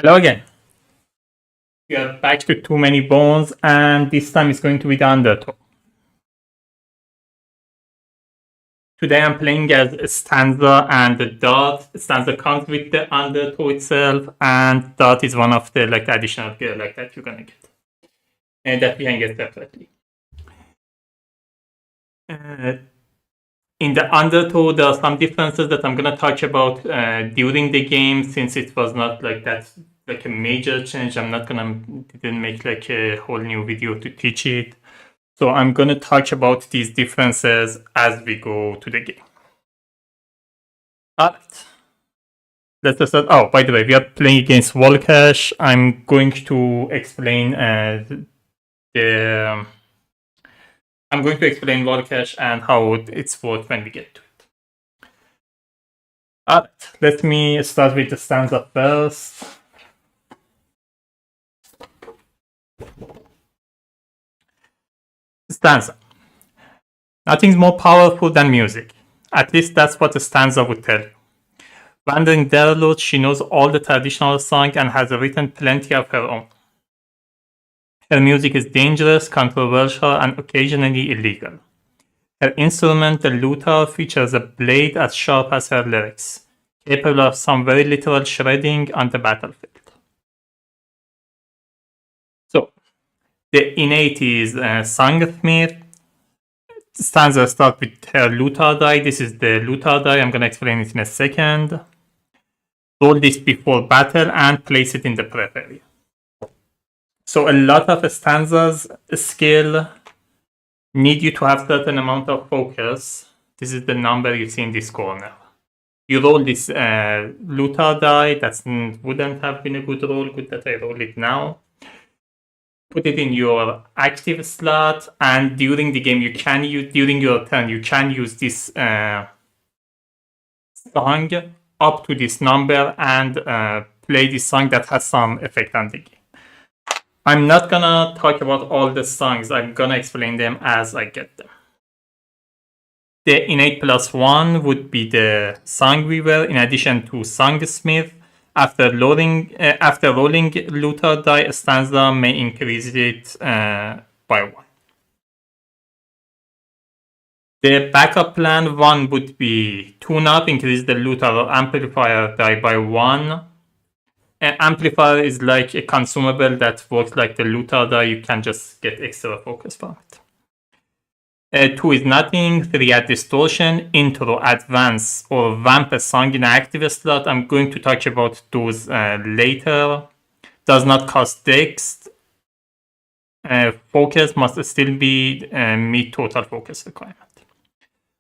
Hello again. We are back to Too Many Bones, and this time it's going to be the undertow. Today I'm playing as Stanza and the Dart. Stanza comes with the undertow itself, and Dart is one of the additional gear that you're gonna get, and that we can get separately. In the undertow, there are some differences that I'm gonna touch about during the game, since it was not a major change. I'm not gonna didn't make a whole new video to teach it. So I'm gonna touch about these differences as we go to the game. Alright. Let's start. Oh, by the way, we are playing against Vol'kesh. I'm going to explain Vol'kesh and how it's worked when we get to it. Alright, let me start with the stanza first. Stanza. Nothing's more powerful than music. At least that's what the stanza would tell you. Wandering Derelot, she knows all the traditional songs and has written plenty of her own. Her music is dangerous, controversial, and occasionally illegal. Her instrument, the lutar, features a blade as sharp as her lyrics, capable of some very literal shredding on the battlefield. So, the innate is Songsmith. Stanza starts with her lutar die. This is the lutar die. I'm going to explain it in a second. Roll this before battle and place it in the prep area. So a lot of stanzas skill need you to have certain amount of focus. This is the number you see in this corner. You roll this lutar die. That wouldn't have been a good roll. Good that I roll it now. Put it in your active slot, and during the game, during your turn, you can use this song up to this number and play this song that has some effect on the game. I'm not gonna talk about all the songs. I'm gonna explain them as I get them. The innate +1 would be the Song Weaver in addition to Songsmith. After rolling lutar die, stanza may increase it by 1. The backup plan 1 would be tune up, increase the lutar or amplifier die by 1. An amplifier is like a consumable that works like the lutar die. You can just get extra focus from it. 2 is nothing. 3 add distortion, intro, advance, or vamp a song in an active slot. I'm going to talk about those later. Does not cost dex. Focus must still be meet total focus requirement.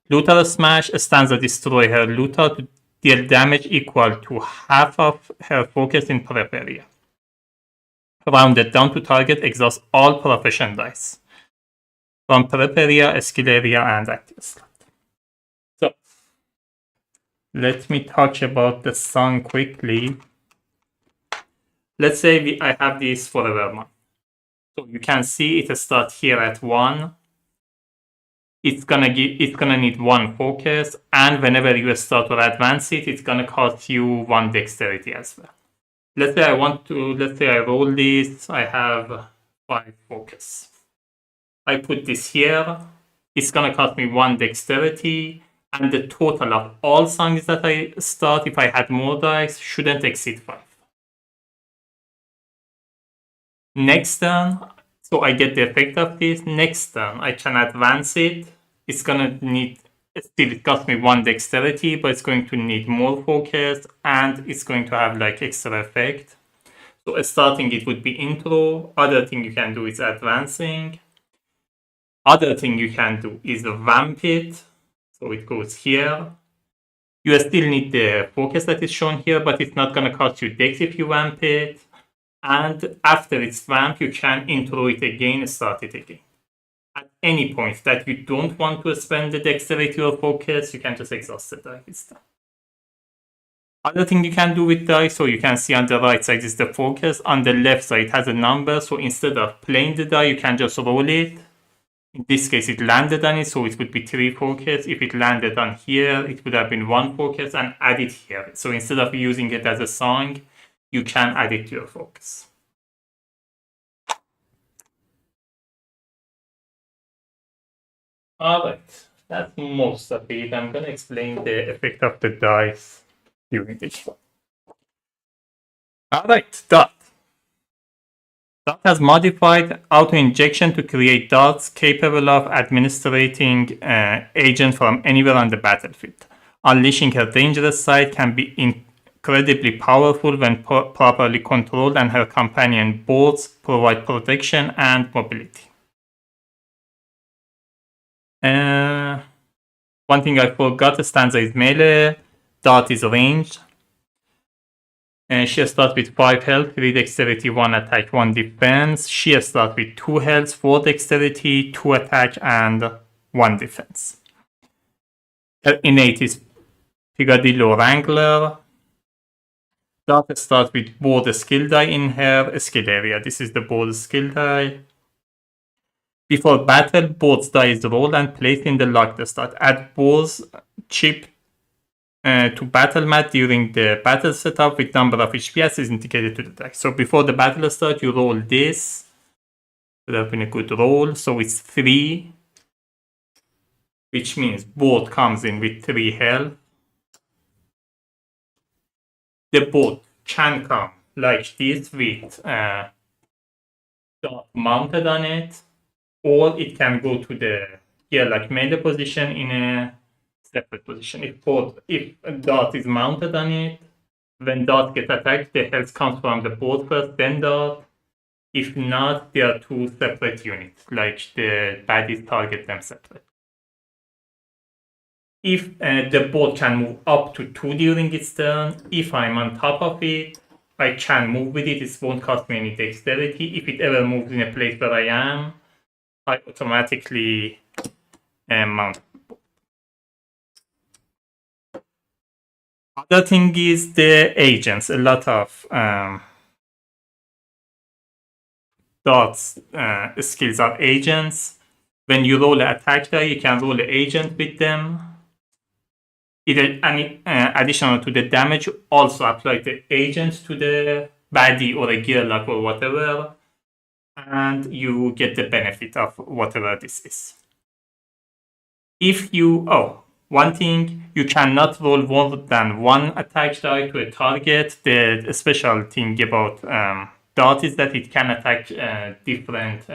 Lutar smash, stanza destroy her lutar to deal damage equal to half of her focus in prep area. Rounded down to target, exhaust all profession dice from prep area, skill area, and active slot. So, let me touch about the song quickly. Let's say I have this Forevermore. So you can see it starts here at 1. It's gonna need 1 focus, and whenever you start or advance it, it's gonna cost you 1 dexterity as well. Let's say I roll this. I have 5 focus. I put this here. It's gonna cost me 1 dexterity, and the total of all songs that I start, if I had more dice, shouldn't exceed 5. Next turn, so I get the effect of this. Next turn, I can advance it. It's gonna need, still it cost me 1 dexterity, but it's going to need more focus, and it's going to have extra effect. So starting it would be intro. Other thing you can do is advancing. Other thing you can do is vamp it. So it goes here. You still need the focus that is shown here, but it's not gonna cost you dex if you vamp it. And after it's vamp, you can intro it again, start it again. At any point that you don't want to spend the dexterity or focus, you can just exhaust the die. It's done. Other thing you can do with die, so you can see on the right side is the focus. On the left side, it has a number. So instead of playing the die, you can just roll it. In this case, it landed on it, so it would be 3 focus. If it landed on here, it would have been 1 focus, and add it here. So instead of using it as a song, you can add it to your focus. Alright, that's most of it. I'm going to explain the effect of the dice during the game. Alright, dot. Dot has modified auto-injection to create dots capable of administrating agents from anywhere on the battlefield. Unleashing her dangerous side can be incredibly powerful when properly controlled, and her companion boards provide protection and mobility. One thing I forgot, Stanza is melee, Dot is ranged. She starts with 5 health, 3 dexterity, 1 attack, 1 defense. She starts with 2 health, 4 dexterity, 2 attack, and 1 defense. Her innate is Picadillo Wrangler. Dot starts with board skill die in her skill area. This is the board skill die. Before battle, board's die is rolled and placed in the locked slot. Add board's chip to battle mat during the battle setup with number of HP as is indicated to the deck. So before the battle starts, you roll this. Would have been a good roll. So it's 3, which means board comes in with 3 health. The board can come like this with dot mounted on it, or it can go to the like melee position in a separate position. If dot is mounted on it, when dot gets attacked, the health comes from the board first, then dot. If not, they are 2 separate units, like the baddies target them separate. If the board can move up to 2 during its turn, if I'm on top of it, I can move with it. It won't cost me any dexterity. If it ever moves in a place where I am, I automatically mount. Other thing is the agents. A lot of dots skills are agents. When you roll an attack die, you can roll an agent with them. Additional to the damage, you also apply the agents to the baddie or a gearlock or whatever, and you get the benefit of whatever this is. If you, one thing, you cannot roll more than 1 attack die to a target. The special thing about dot is that it can attack different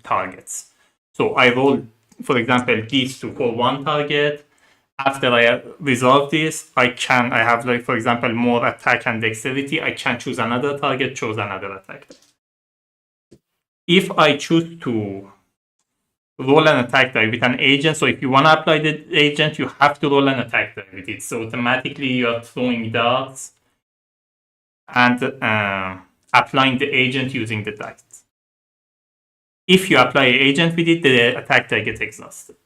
targets. So I roll, for example, these 2 for 1 target. After I resolve this, I have, like, for example, more attack and dexterity. I can choose another target, choose another attack. If I choose to roll an attack die with an agent, so if you want to apply the agent, you have to roll an attack die with it. So automatically you're throwing darts and applying the agent using the dice. If you apply an agent with it, the attack die gets exhausted.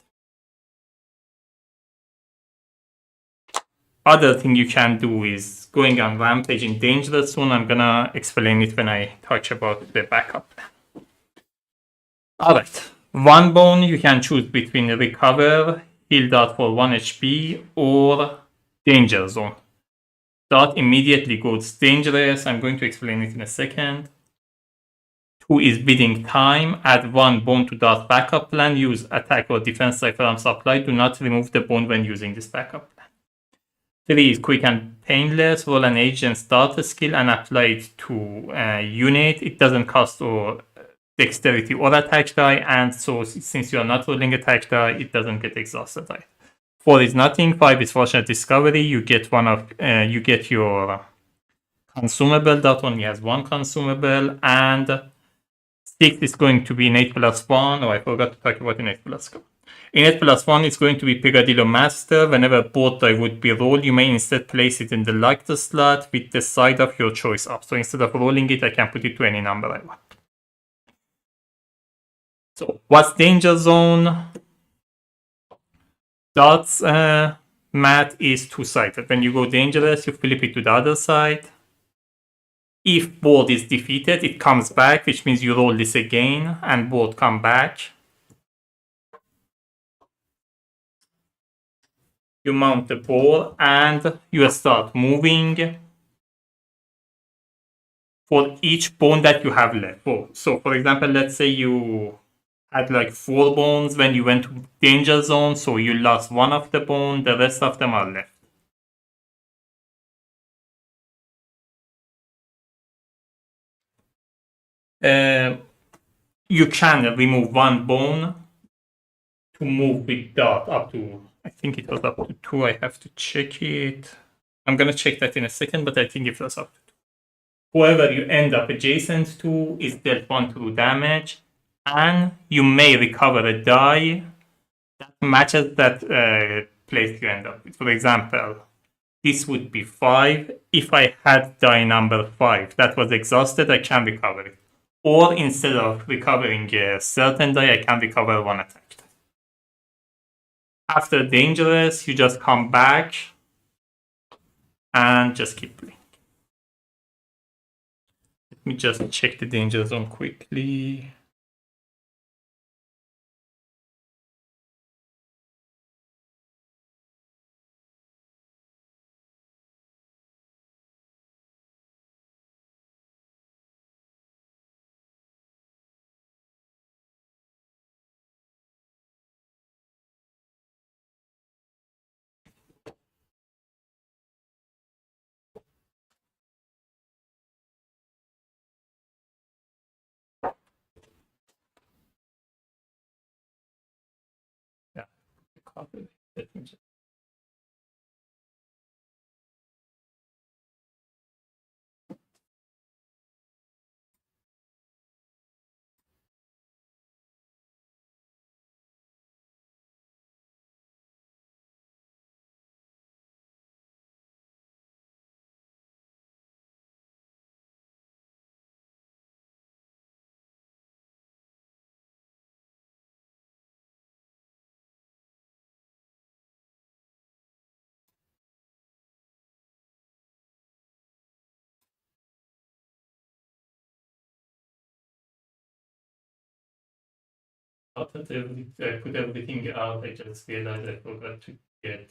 Other thing you can do is going on rampage in dangerous zone. I'm gonna explain it when I talk about the backup plan. Alright, 1 bone you can choose between recover, heal dot for 1 HP, or danger zone. Dot immediately goes dangerous. I'm going to explain it in a second. 2 is bidding time. Add 1 bone to dot backup plan. Use attack or defense from supply. Do not remove the bone when using this backup plan. 3 is quick and painless. Roll an agent starter skill and apply it to a unit. It doesn't cost or dexterity or attack die, and so since you are not rolling attack die, it doesn't get exhausted. 4 is nothing. 5 is fortunate discovery. You get you get your consumable. That only has 1 consumable, and 6 is going to be innate +1. I forgot to talk about innate +1. Innate +1 is going to be Picadillo Master. Whenever board die would be rolled, you may instead place it in the locked slot with the side of your choice up. So instead of rolling it, I can put it to any number I want. So what's danger zone? Dots mat is 2-sided. When you go dangerous, you flip it to the other side. If board is defeated, it comes back, which means you roll this again and board come back. You mount the board and you start moving. for each bone that you have left. So, for example, let's say you had like 4 bones when you went to danger zone, so you lost one of the bone, the rest of them are left. You can remove one bone to move with dot up to, I think it was up to 2. I have to check it. I'm gonna check that in a second, but I think it was up to 2. Whoever you end up adjacent to is dealt 1 true damage, and you may recover a die that matches that place you end up with. For example, this would be 5. If I had die number 5 that was exhausted, I can recover it. Or instead of recovering a certain die, I can recover 1 attack. After dangerous, you just come back and just keep playing. Let me just check the danger zone quickly. Yeah, copy. Let me just put everything out. I just realized I forgot to get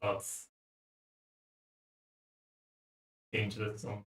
dots dangerous zone.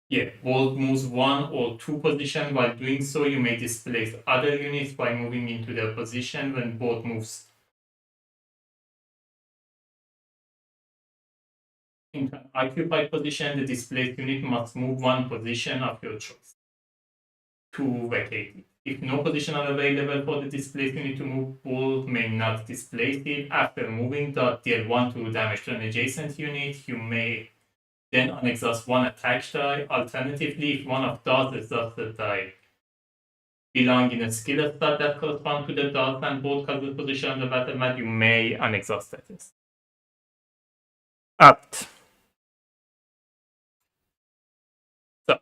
Yeah, both moves 1 or 2 position. While doing so, you may displace other units by moving into their position when both moves into an occupied position. The displaced unit must move 1 position of your choice to vacate it. If no position are available for the displaced unit to move, both may not displace it. After moving, deal 1 to damage to an adjacent unit. You may then unexhaust 1 attack die. Alternatively, if one of those exhausted die belong in a skill stat that correspond to the dots and both causes position on the battle mat, you may unexhaust it. Up. So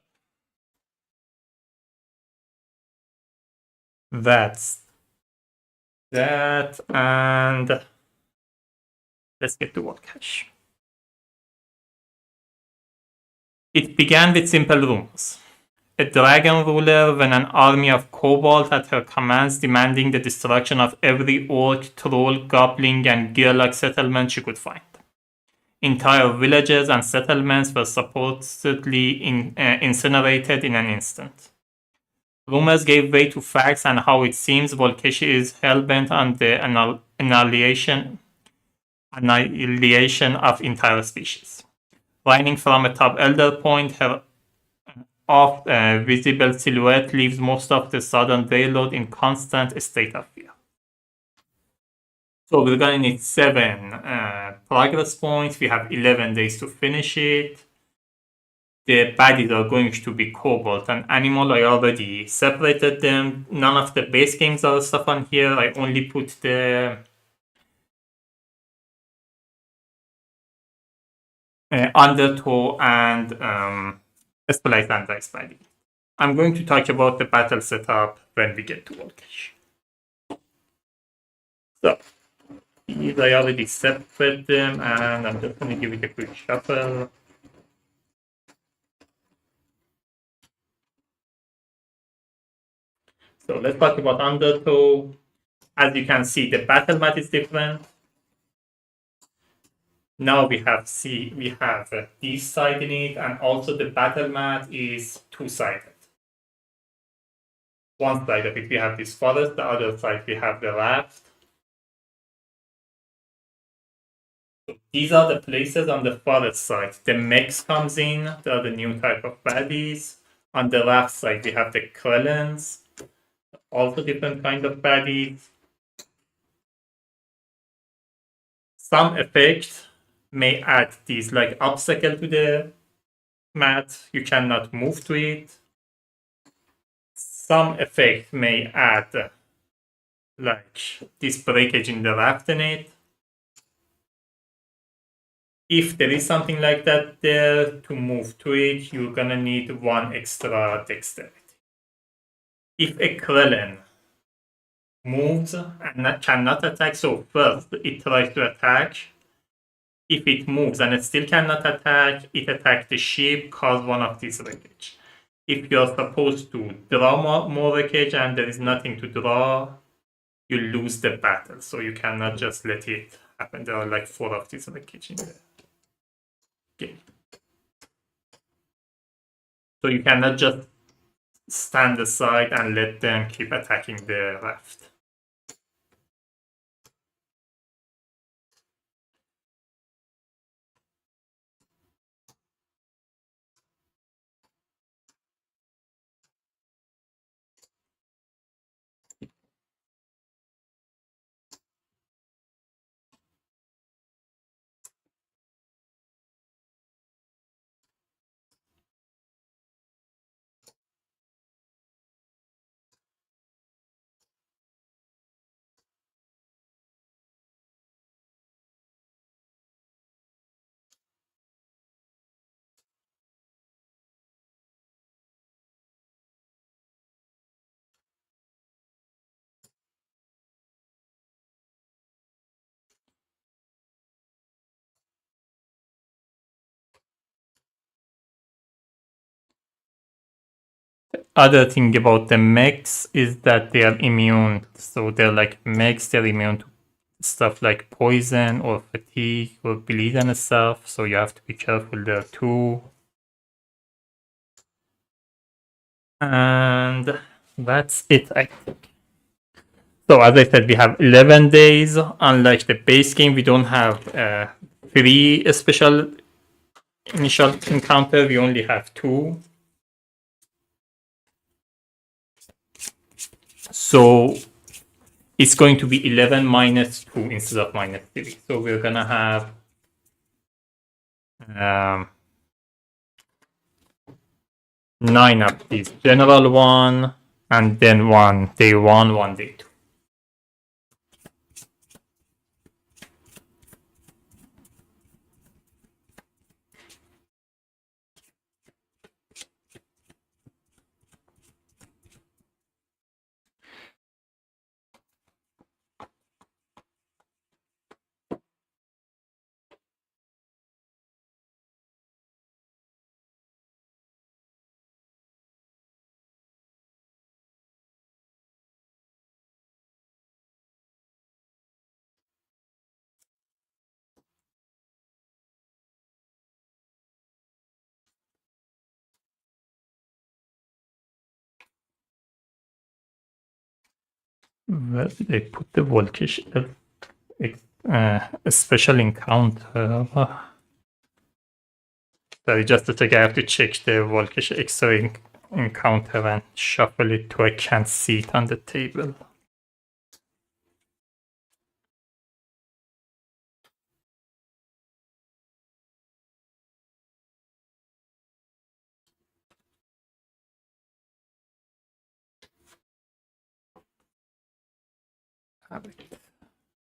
that's that, and let's get to Vol'kesh. It began with simple rumors. A dragon ruler when an army of kobolds at her commands demanding the destruction of every orc, troll, goblin, and gearlock settlement she could find. Entire villages and settlements were supposedly incinerated in an instant. Rumors gave way to facts, and how it seems Vol'kesh is hellbent on the annihilation of entire species. Lining from a top elder point, her oft visible silhouette leaves most of the southern railroad in constant state of fear. So we're gonna need 7 progress points. We have 11 days to finish it. The baddies are going to be Cobalt and Animal. I already separated them. None of the base games are stuff on here. I only put the Undertow and Splice and Dice Baddie. I'm going to talk about the battle setup when we get to Vol'kesh. So, these I already separated them, and I'm just going to give it a quick shuffle. So let's talk about Undertow. As you can see, the battle mat is different. Now we have this side in it, and also the battle mat is two-sided. One side of it we have this forest, the other side we have the raft. So these are the places on the forest side. The mechs comes in, they are the new type of baddies. On the raft side we have the Krellins, also different kind of baddies. Some effects may add these like obstacle to the mat, you cannot move to it. Some effect may add like this breakage in the raft in it. If there is something like that there, to move to it, you're gonna need 1 extra dexterity. If a Krellin moves and cannot attack, so first it tries to attack. If it moves and it still cannot attack, it attacks the ship, cause 1 of these wreckage. If you're supposed to draw more wreckage and there is nothing to draw, you lose the battle. So you cannot just let it happen. There are like 4 of these wreckage in there. Okay. So you cannot just stand aside and let them keep attacking the raft. Other thing about the mechs is that they are immune. So they're like mechs, they're immune to stuff like poison or fatigue or bleed and stuff. So you have to be careful there too. And that's it, I think. So as I said, we have 11 days. Unlike the base game, we don't have 3 special initial encounter. We only have 2. So it's going to be 11 minus 2 instead of minus 3. So we're gonna have 9 of these. General 1, and then 1 day 1, 1 day 2. Where did I put the Vol'kesh special encounter? Sorry, just a sec. I have to check the Vol'kesh extra encounter and shuffle it to I can't see it on the table.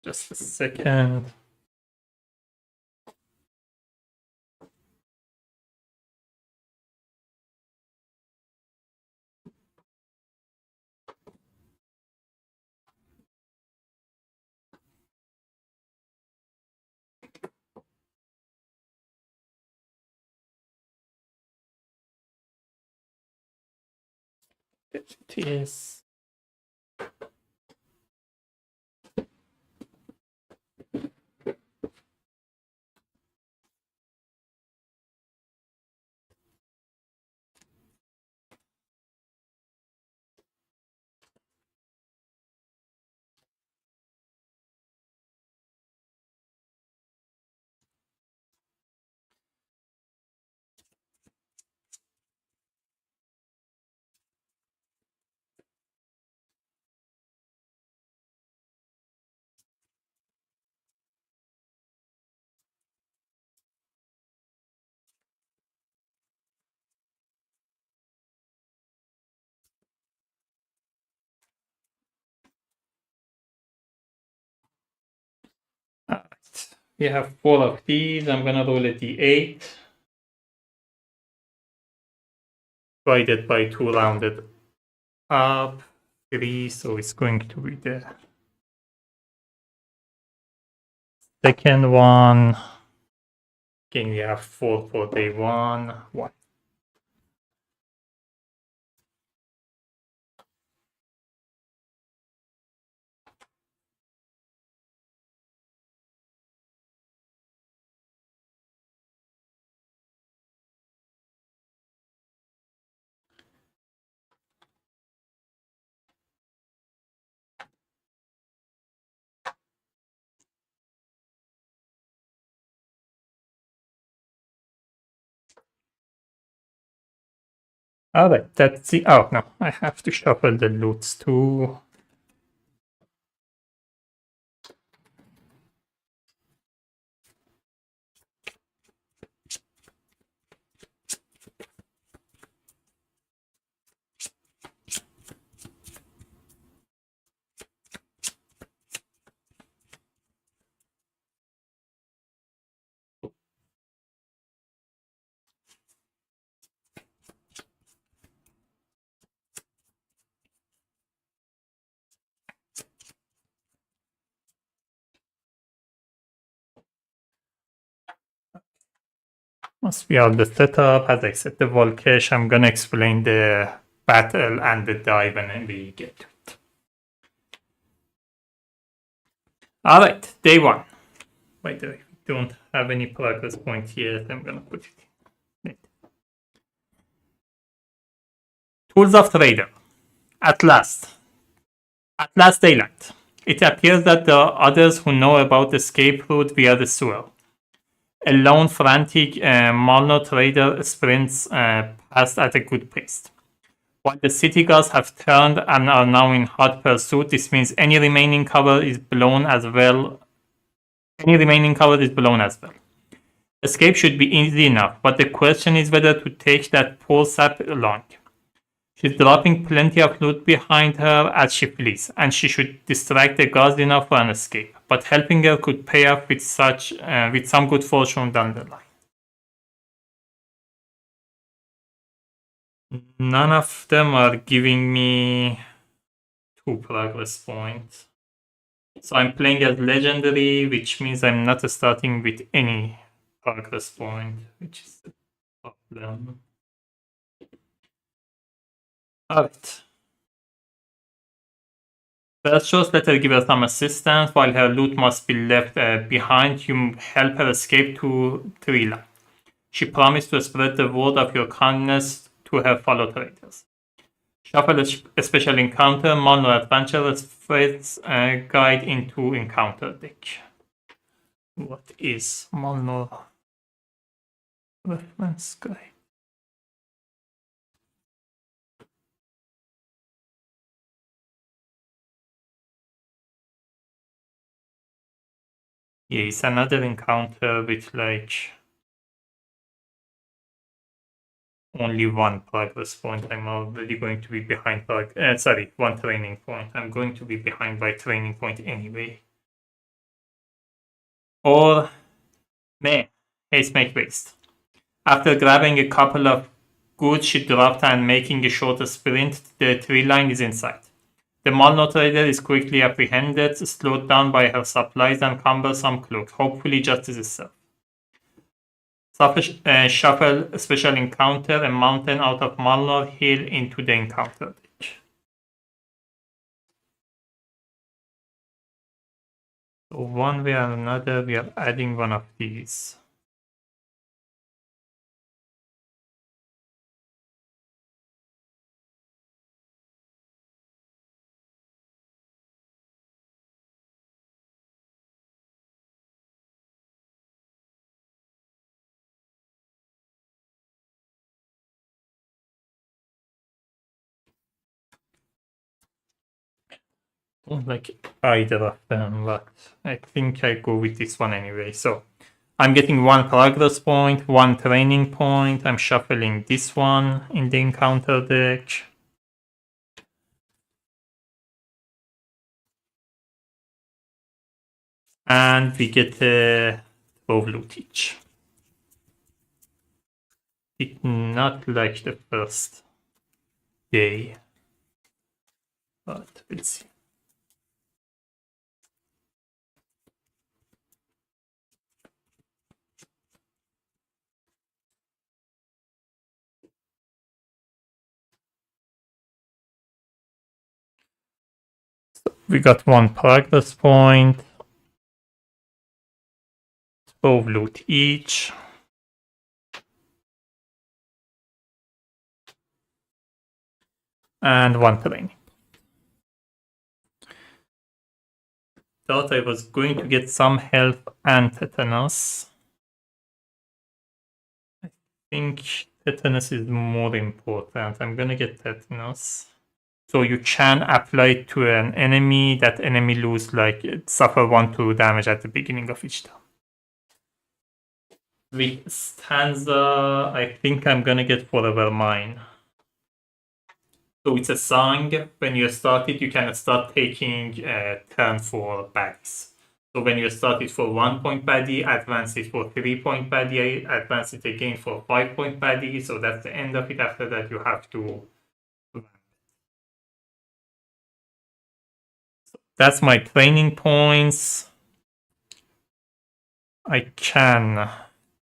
Just a second. It is. All right. We have 4 of these. I'm gonna roll a d8. Divided by 2 rounded up. 3, so it's going to be the second one. Again, we have 4 for day 1. 1. All right, that's the. Oh no, I have to shuffle the loots too. Must be all the setup. As I said, the Vol'kesh. I'm gonna explain the battle and the dive when we get to it. All right, day 1. By the way, we don't have any progress point yet. I'm gonna put it in. Tools of Trader. At last daylight. It appears that there are others who know about the escape route via the sewer. A lone, frantic Malno trader sprints past at a good pace. While the city guards have turned and are now in hot pursuit, this means any remaining cover is blown as well. Escape should be easy enough, but the question is whether to take that poor sap along. She's dropping plenty of loot behind her as she flees, and she should distract the guards enough for an escape. But helping her could pay off with some good fortune down the line. None of them are giving me 2 progress points. So I'm playing as legendary, which means I'm not starting with any progress point, which is the problem. Alright. First shows let her give her some assistance while her loot must be left behind. You help her escape to Trila. She promised to spread the word of your kindness to her fellow traders. Shuffle a special encounter, Malno Adventurer's Fates Guide into Encounter deck. What is Malno Reference Guide? Yeah, it's another encounter with like only one progress point. I'm already going to be behind. One training point. I'm going to be behind by training point anyway. Or, man, haste make waste. After grabbing a couple of goods she dropped and making a shorter sprint, the tree line is in sight. The Malno trader is quickly apprehended, slowed down by her supplies and cumbersome cloak. Hopefully justice is served. Shuffle a special encounter, a mountain out of Malnor Hill into the encounter deck. So one way or another, we are adding one of these. Don't like either of them, but I think I go with this one anyway. So I'm getting one progress point, one training point. I'm shuffling this one in the encounter deck. And we get a 12 loot each. Did not like the first day, but we'll see. We got one progress point, 12 loot each. And one training. Thought I was going to get some health and tetanus. I think tetanus is more important. I'm gonna get tetanus. So you can apply it to an enemy. That enemy lose suffer 1-2 damage at the beginning of each turn. With Stanza, I think I'm gonna get Forever Mine. So it's a song. When you start it, you can start taking a turn for baddies. So when you start it for 1 point baddie, advance it for 3 point baddie, advance it again for 5 point baddie. So that's the end of it. After that, you have to. So that's my training points. I can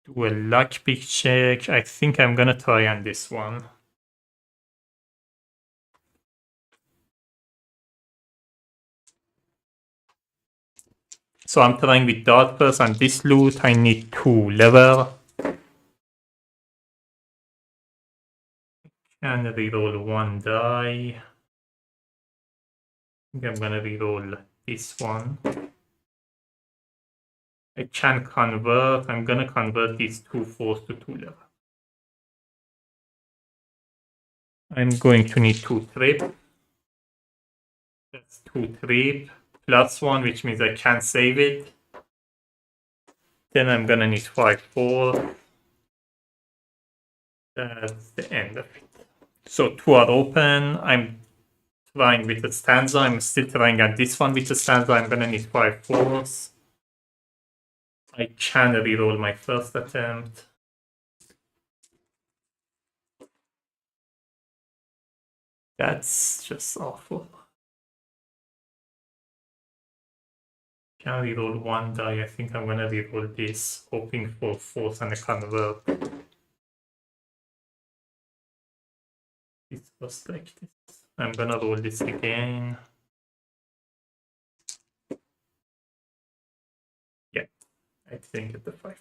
do a luck pick check. I think I'm gonna try on this one. So I'm trying with dart first on this loot. I need 2 lever. And reroll 1 die. I think I'm gonna reroll this one. I can convert. I'm gonna convert these 2 force to 2 lever. I'm going to need 2 trip. That's 2 trip plus 1, which means I can't save it. Then I'm gonna need 5-4. That's the end of it. So 2 are open. I'm trying with the Stanza. I'm still trying at this one with the Stanza. I'm gonna need 5-4s. I can reroll my first attempt. That's just awful. Can reroll 1 die. I think I'm gonna reroll this, hoping for force and a convert. It was like this. I'm gonna roll this again. Yeah, I think at the 5.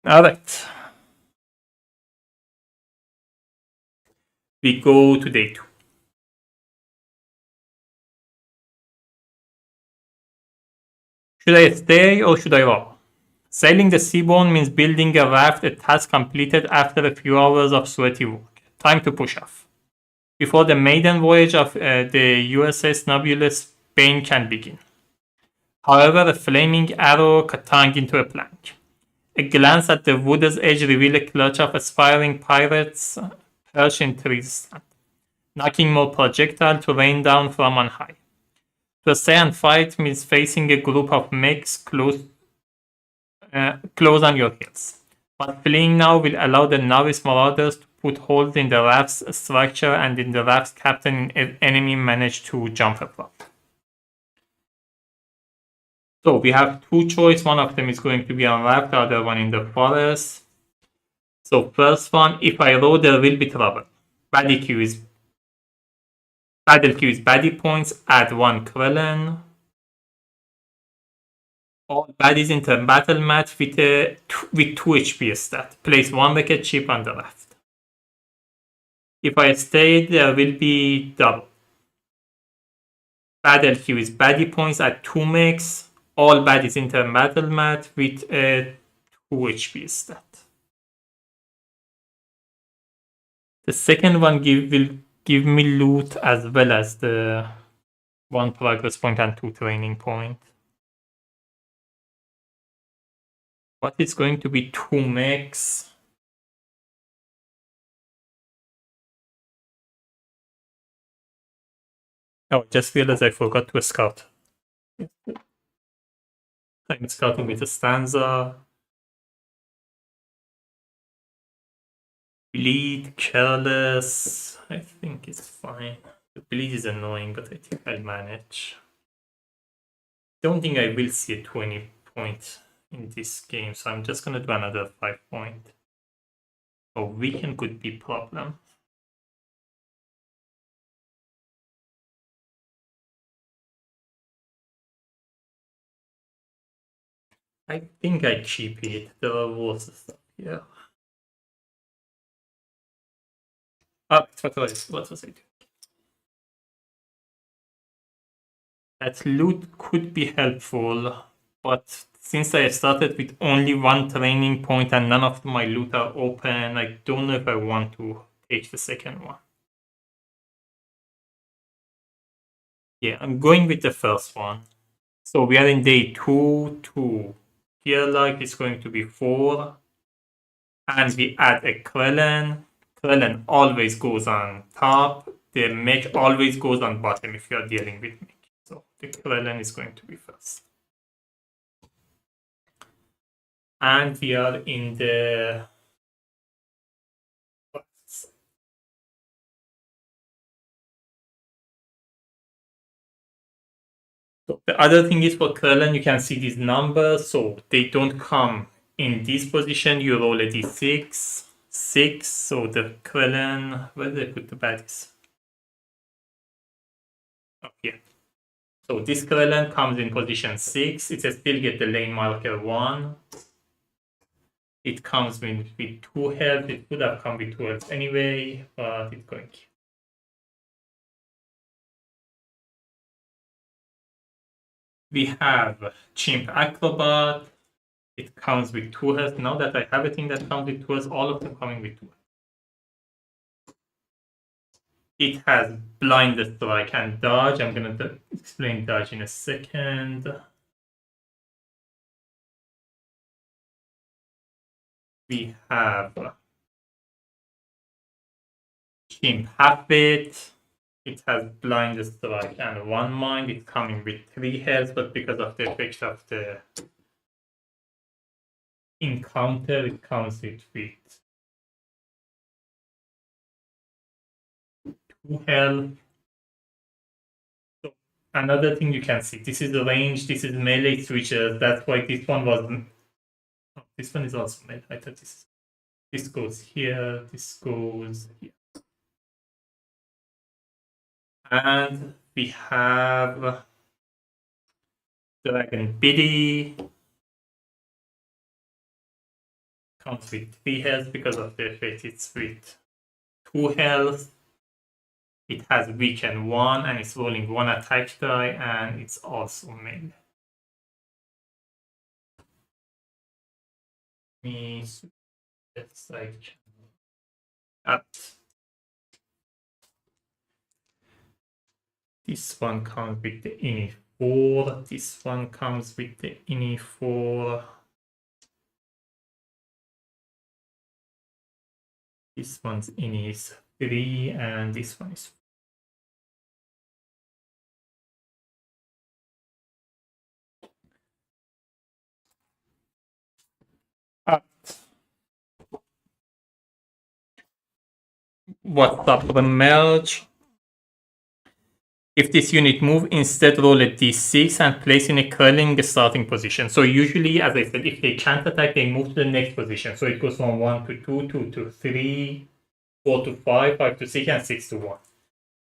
All right. We go to day 2. Should I stay or should I roll? Sailing the seabourn means building a raft, a task completed after a few hours of sweaty work. Time to push off. Before the maiden voyage of the USS Nebulous, pain can begin. However, a flaming arrow cut tongue into a plank. A glance at the wood's edge reveals a clutch of aspiring pirates perched in trees, knocking more projectiles to rain down from on high. To stay and fight means facing a group of mechs close on your heels. But fleeing now will allow the novice marauders to put holes in the raft's structure and in the raft's captain if enemy manage to jump above. So we have two choices. One of them is going to be on raft, the other one in the forest. So first one, if I roll, there will be trouble. Battle queue is baddie points, add 1 Krellen. All baddies enter battle mat with 2 HP stat. Place 1 rocket chip on the raft. If I stay, there will be double. Battle queue is baddie points at 2 mechs. All baddies enter battle mat with a 2 HP stat. The second one will give me loot as well as the 1 progress point and 2 training point. But it's going to be 2 mechs. Oh, just realized I forgot to scout. I'm scouting with a Stanza. Bleed, careless. I think it's fine. The bleed is annoying, but I think I'll manage. Don't think I will see a 20 point in this game, so I'm just gonna do another 5 point. Oh, weekend could be problem. I think I cheap it. There are worse stuff here. Oh, what was I doing? That loot could be helpful, but since I started with only 1 training point and none of my loot are open, I don't know if I want to take the second one. Yeah, I'm going with the first one. So we are in day 2. Here, like, it's going to be 4. And we add a Krellen. Krellen always goes on top. The mech always goes on bottom if you are dealing with mech. So the Krellen is going to be first. And we are in the so the other thing is for Krellen, you can see these numbers, so they don't come in this position. You roll a d6, 6. So the Krellen, where did I put the baddies? Oh, here. So this Krellen comes in position 6. It still get the lane marker 1. It comes with 2 health. It would have come with 2 health anyway, but it's going. We have Chimp Acrobat. It comes with 2 health. Now that I have a thing that comes with 2 health, all of them coming with 2 health. It has Blind Strike and Dodge. I'm going to explain Dodge in a second. We have Chimp Habit. It has Blind Strike and 1 Mind. It's coming with 3 health, but because of the effect of the encounter, it comes with 2 health. So another thing you can see, this is the range, this is melee switches. That's why this one was. Oh, this one is also melee. I thought this goes here, this goes here. And we have Dragon Biddy. Comes with 3 health because of the effect. It's with 2 health. It has weaken 1 and it's rolling 1 attack die and it's also melee. Let's like up. This one comes with the ini 4. This one comes with the ini 4. This one's in is 3, and this one is 4. What's up the merge? If this unit move, instead roll a d6 and place in a curling starting position. So usually, as I said, if they can't attack, they move to the next position. So it goes from 1 to 2, 2 to 3, 4 to 5, 5 to 6, and 6 to 1.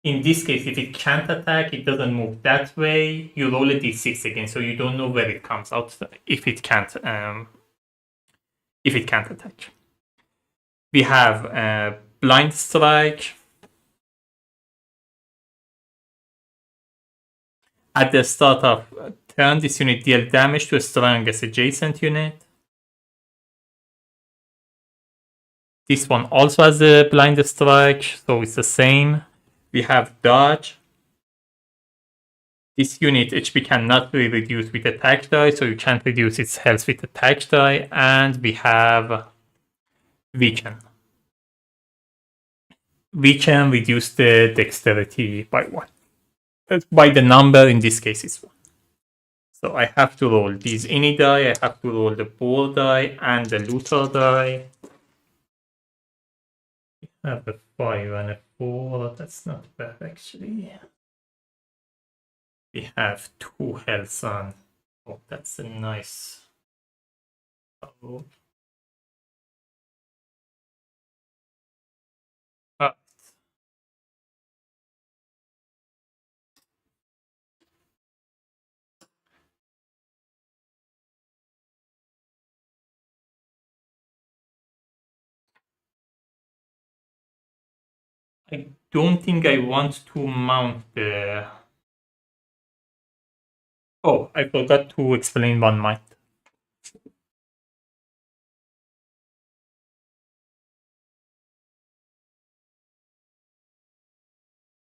In this case, if it can't attack, it doesn't move that way. You roll a d6 again, so you don't know where it comes out if it can't attack. We have blind strike. At the start of turn, this unit deals damage to a strongest adjacent unit. This one also has a blind strike, so it's the same. We have dodge. This unit HP cannot be reduced with attack die, so you can't reduce its health with attack die. And we have weaken. Weaken reduce the dexterity by 1. By the number, in this case, is 1. So I have to roll these any die, I have to roll the ball die and the looter die. I have a 5 and a 4, that's not bad actually. We have 2 health on. Oh, that's a nice. Oh. I don't think I want to mount the. Oh, I forgot to explain one mind.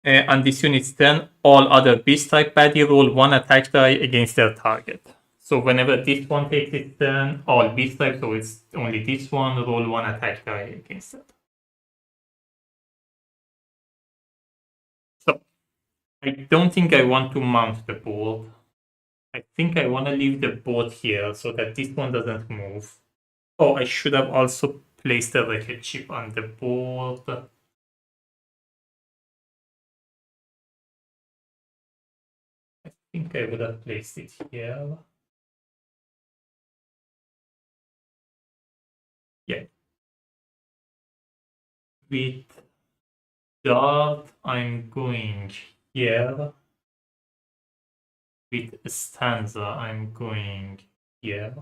On this unit's turn, all other beast type baddie roll 1 attack die against their target. So whenever this one takes its turn, all beast type, so it's only this one, roll 1 attack die against it. So I don't think I want to mount the board. I think I want to leave the board here so that this one doesn't move. Oh, I should have also placed the rocket chip on the board. I think I would have placed it here. Yeah. With dart, I'm going here. With stanza, I'm going here.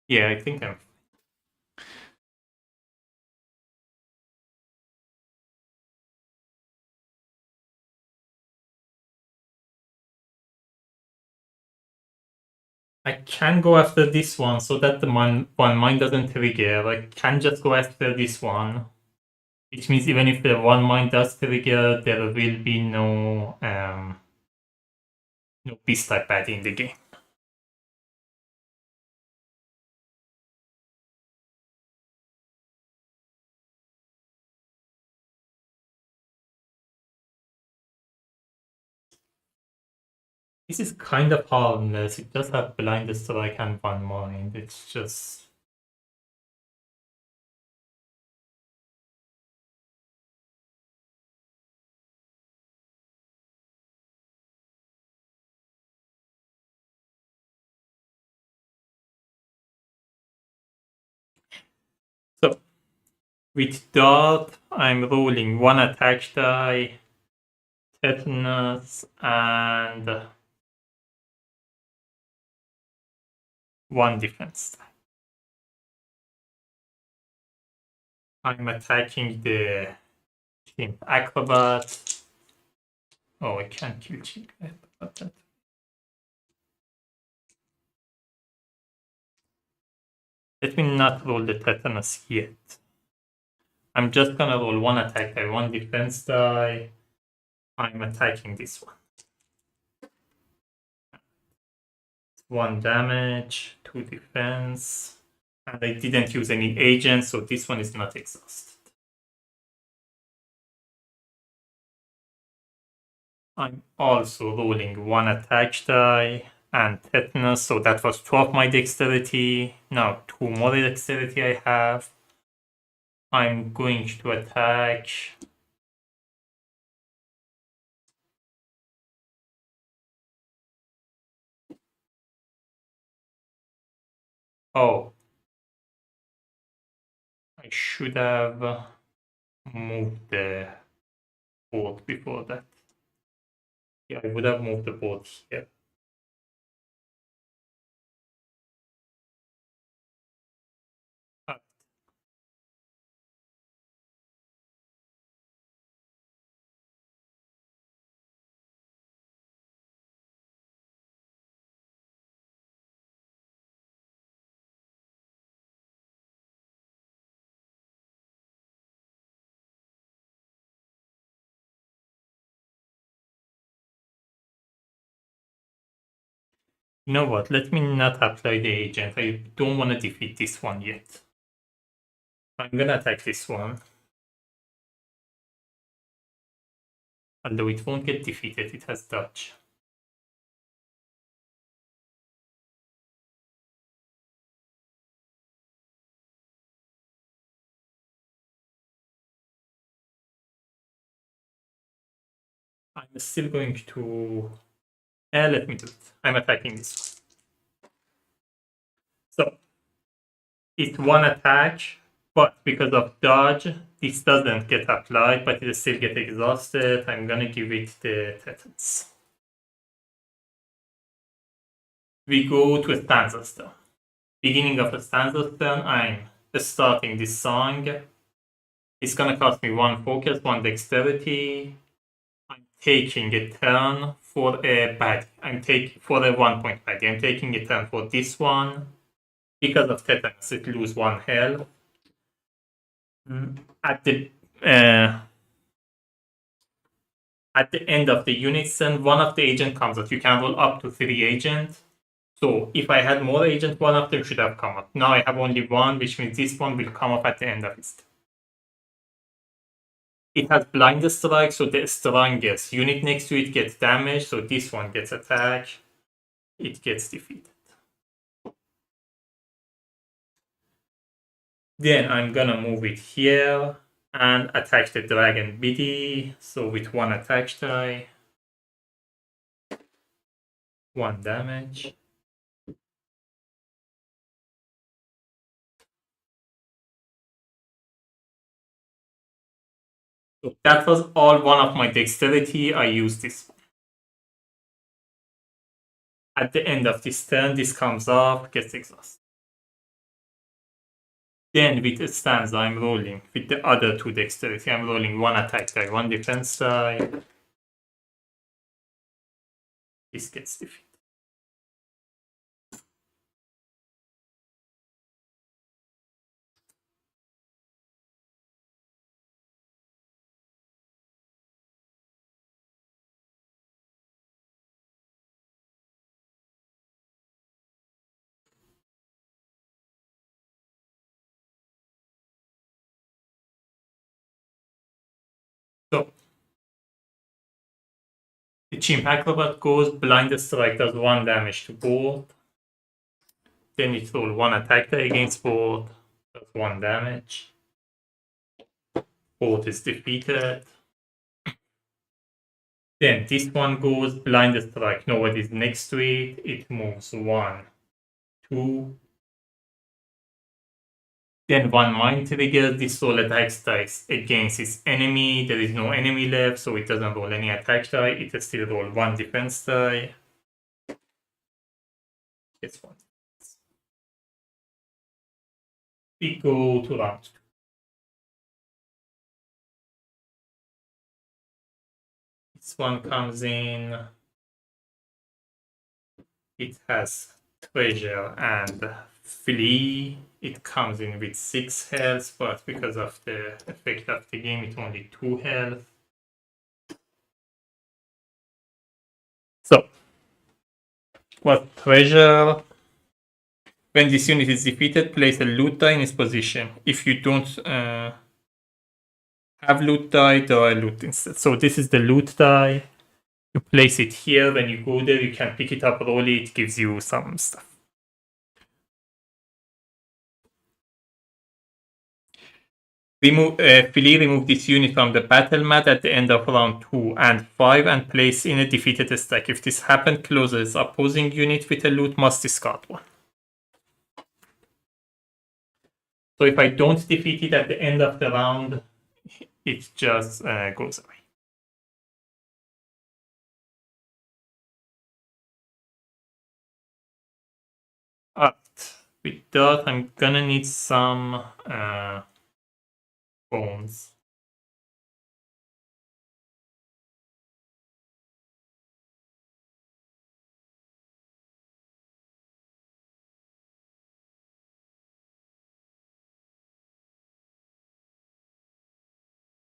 Yeah, I think I'm. I can go after this one so that the one mine doesn't trigger. I can just go after this one. Which means even if the one mine does trigger, there will be no beast type baddie in the game. This is kind of harmless. It does have blind strike and one mind. It's just. So, with dart, I'm rolling 1 attack die, tetanus, and 1 defense die. I'm attacking the chimp acrobat. Oh, I can't kill Chick. I forgot that. Let me not roll the tetanus yet. I'm just gonna roll one attack die, one defense die. I'm attacking this one. 1 damage, 2 defense. And I didn't use any agents, so this one is not exhausted. I'm also rolling 1 attack die and tetanus, so that was 12 my dexterity. Now 2 more dexterity I have. I'm going to attack. Oh. I should have moved the board before that. Yeah, I would have moved the board here. You know what? Let me not apply the agent. I don't want to defeat this one yet. I'm gonna attack this one. Although it won't get defeated, it has dodge. I'm still going to... let me do it. I'm attacking this one. So, it's 1 attack, but because of dodge, this doesn't get applied, but it still get exhausted. I'm gonna give it the tetanus. We go to a stanza turn. Beginning of a stanza turn, I'm starting this song. It's gonna cost me 1 focus, 1 dexterity. I'm taking a turn for a baddie. I'm taking for a 1 point baddie. I'm taking a turn for this one. Because of tetanus, it lose 1 health. At the end of the unit turn, one of the agent comes out. You can roll up to 3 agents. So if I had more agents, one of them should have come up. Now I have only 1, which means this one will come up at the end of its turn. It has blind strike, so the strongest unit next to it gets damaged, so this one gets attacked. It gets defeated. Then I'm gonna move it here and attack the dragon biddy. So with 1 attack die, 1 damage. So that was all 1 of my dexterity. I used this one. At the end of this turn, this comes off, gets exhausted. Then with a stanza, I'm rolling with the other 2 dexterity. I'm rolling 1 attack die, 1 defense die. This gets defeated. So the chimp acrobat goes, blind strike does 1 damage to both. Then it rolls 1 attack die against both, does 1 damage. Both is defeated. Then this one goes, blind strike, nobody's next to it. It moves 1, 2. Then 1 mind trigger, this roll attacks dice against its enemy. There is no enemy left, so it doesn't roll any attack die. It will still roll 1 defense die. Gets 1. We go to round 2. It's This one comes in. It has treasure and flee. It comes in with 6 health, but because of the effect of the game, it's only 2 health. So, what treasure? When this unit is defeated, place a loot die in its position. If you don't have loot die, draw a loot instead. So this is the loot die. You place it here. When you go there, you can pick it up, roll it. It gives you some stuff. Remove this unit from the battle mat at the end of round 2 and 5 and place in a defeated stack. If this happens, closes opposing unit with a loot must discard one. So if I don't defeat it at the end of the round, it just goes away. Alright, with that, I'm gonna need some bones.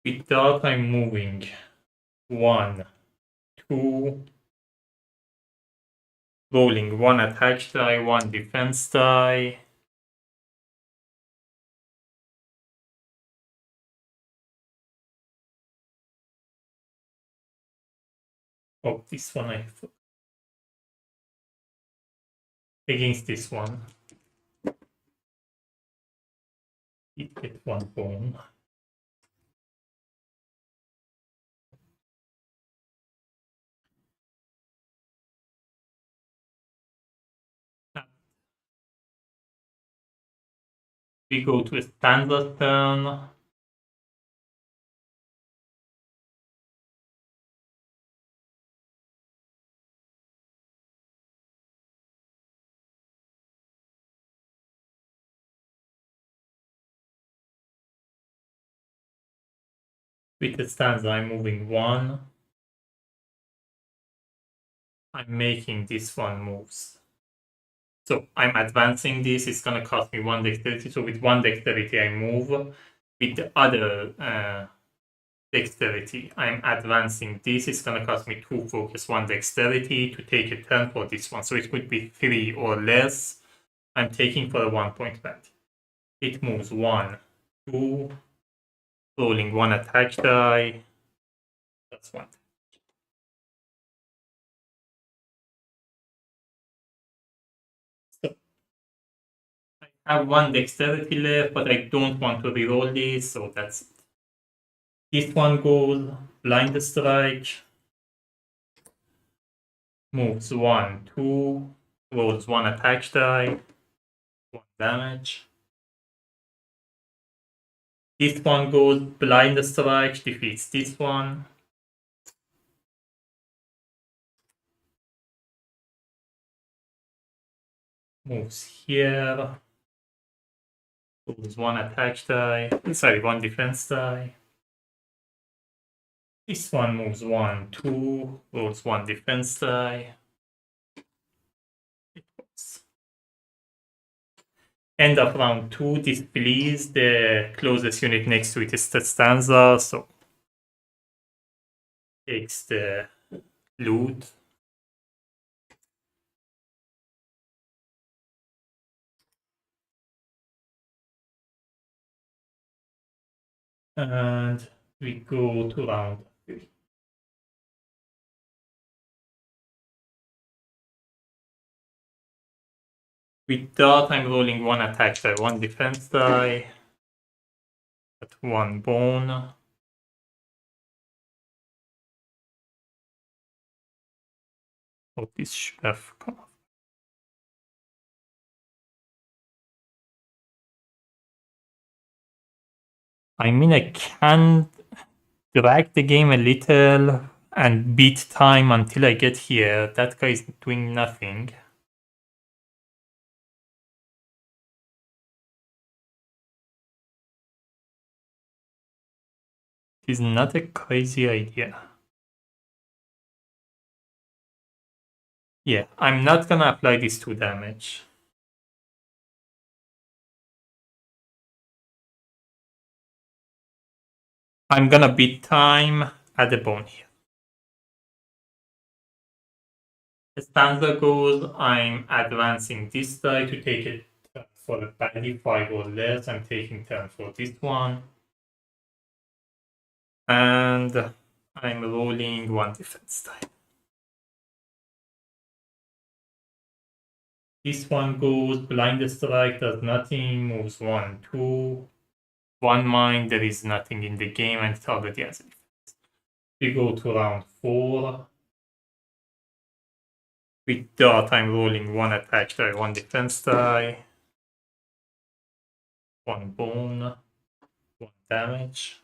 With that, I'm moving 1, 2, rolling 1 attack die, 1 defense die. Oh, this one I thought. Against this one. It get 1 bone. We go to a Stanza turn. With the Stanza, I'm moving 1. I'm making this one moves. So I'm advancing this. It's gonna cost me 1 dexterity. So with 1 dexterity, I move. With the other dexterity, I'm advancing this. It's gonna cost me 2 focus, 1 dexterity to take a turn for this one. So it could be 3 or less. I'm taking for a 1-point penalty. It moves 1, 2, rolling 1 attack die. That's 1. So I have 1 dexterity left, but I don't want to reroll this, so that's it. This one goes blind strike. Moves 1, 2, rolls 1 attack die, 1 damage. This one goes blind strike, defeats this one. Moves here. Rolls 1 attack die. Sorry, 1 defense die. This one moves 1, 2, rolls 1 defense die. It works. End of round 2, displease the closest unit next to it is the Stanza, so takes the loot. And we go to round 3. With that, I'm rolling 1 attack die, 1 defense die, at 1 bone. Oh, this should have come off. I mean, I can drag the game a little and beat time until I get here. That guy is doing nothing. It is not a crazy idea. Yeah, I'm not gonna apply this 2 damage. I'm gonna beat time at the bone here. As Stanza goes, I'm advancing this die to take it for a value 5 or less. I'm taking turn for this one. And I'm rolling 1 defense die. This one goes, blind strike, does nothing, moves 1, 2. 1 mine, there is nothing in the game, and it already has a defense. We go to round 4. With dot, I'm rolling 1 attack die, 1 defense die, 1 bone, 1 damage.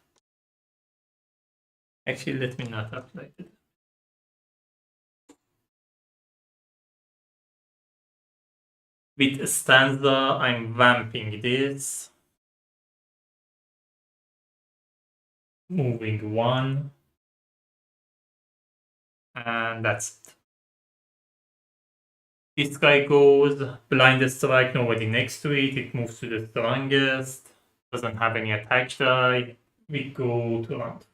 Actually, let me not apply it. With Stanza, I'm vamping this. Moving 1. And that's it. This guy goes, blind strike, nobody next to it. It moves to the strongest. Doesn't have any attack die. We go to round.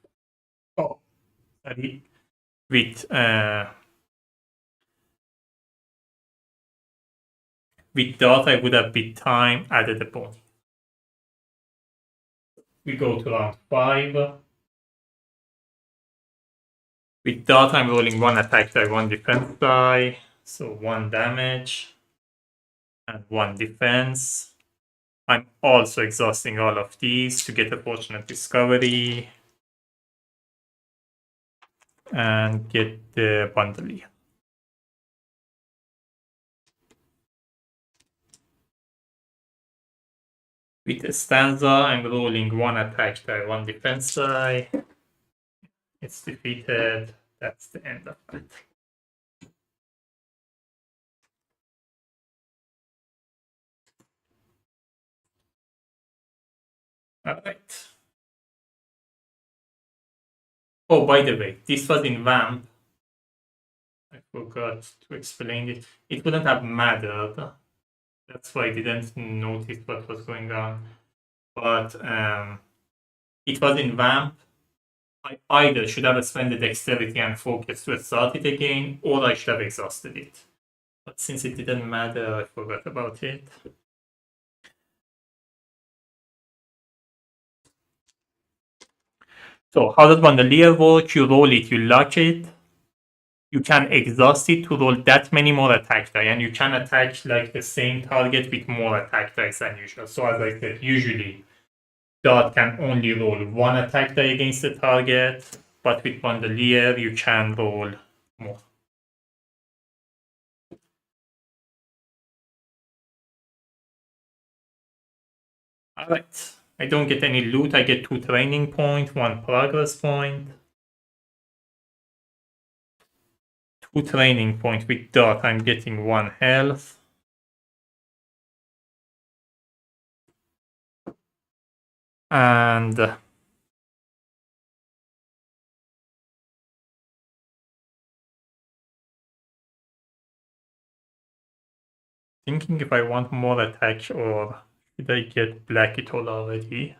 Oh, sorry. With dot, I would have beat time, added a bone. We go to round 5. With dot, I'm rolling 1 attack die, 1 defense die. So 1 damage and 1 defense. I'm also exhausting all of these to get a fortunate discovery and get the bundle. With a Stanza, I'm rolling 1 attack die, 1 defense die. It's defeated. That's the end of it. Alright. Oh, by the way, this was in Vamp. I forgot to explain it. It wouldn't have mattered. That's why I didn't notice what was going on. But it was in Vamp. I either should have spent the dexterity and focus to start it again, or I should have exhausted it. But since it didn't matter, I forgot about it. So how does Bandolier work? You roll it, you lock it. You can exhaust it to roll that many more attack die, and you can attack like the same target with more attack dice than usual. So as I said, usually dot can only roll 1 attack die against the target, but with Bandolier you can roll more. Alright, I don't get any loot, I get 2 training points, 1 progress point. 2 training points with dot, I'm getting 1 health. And thinking if I want more attack or should I get black it all already?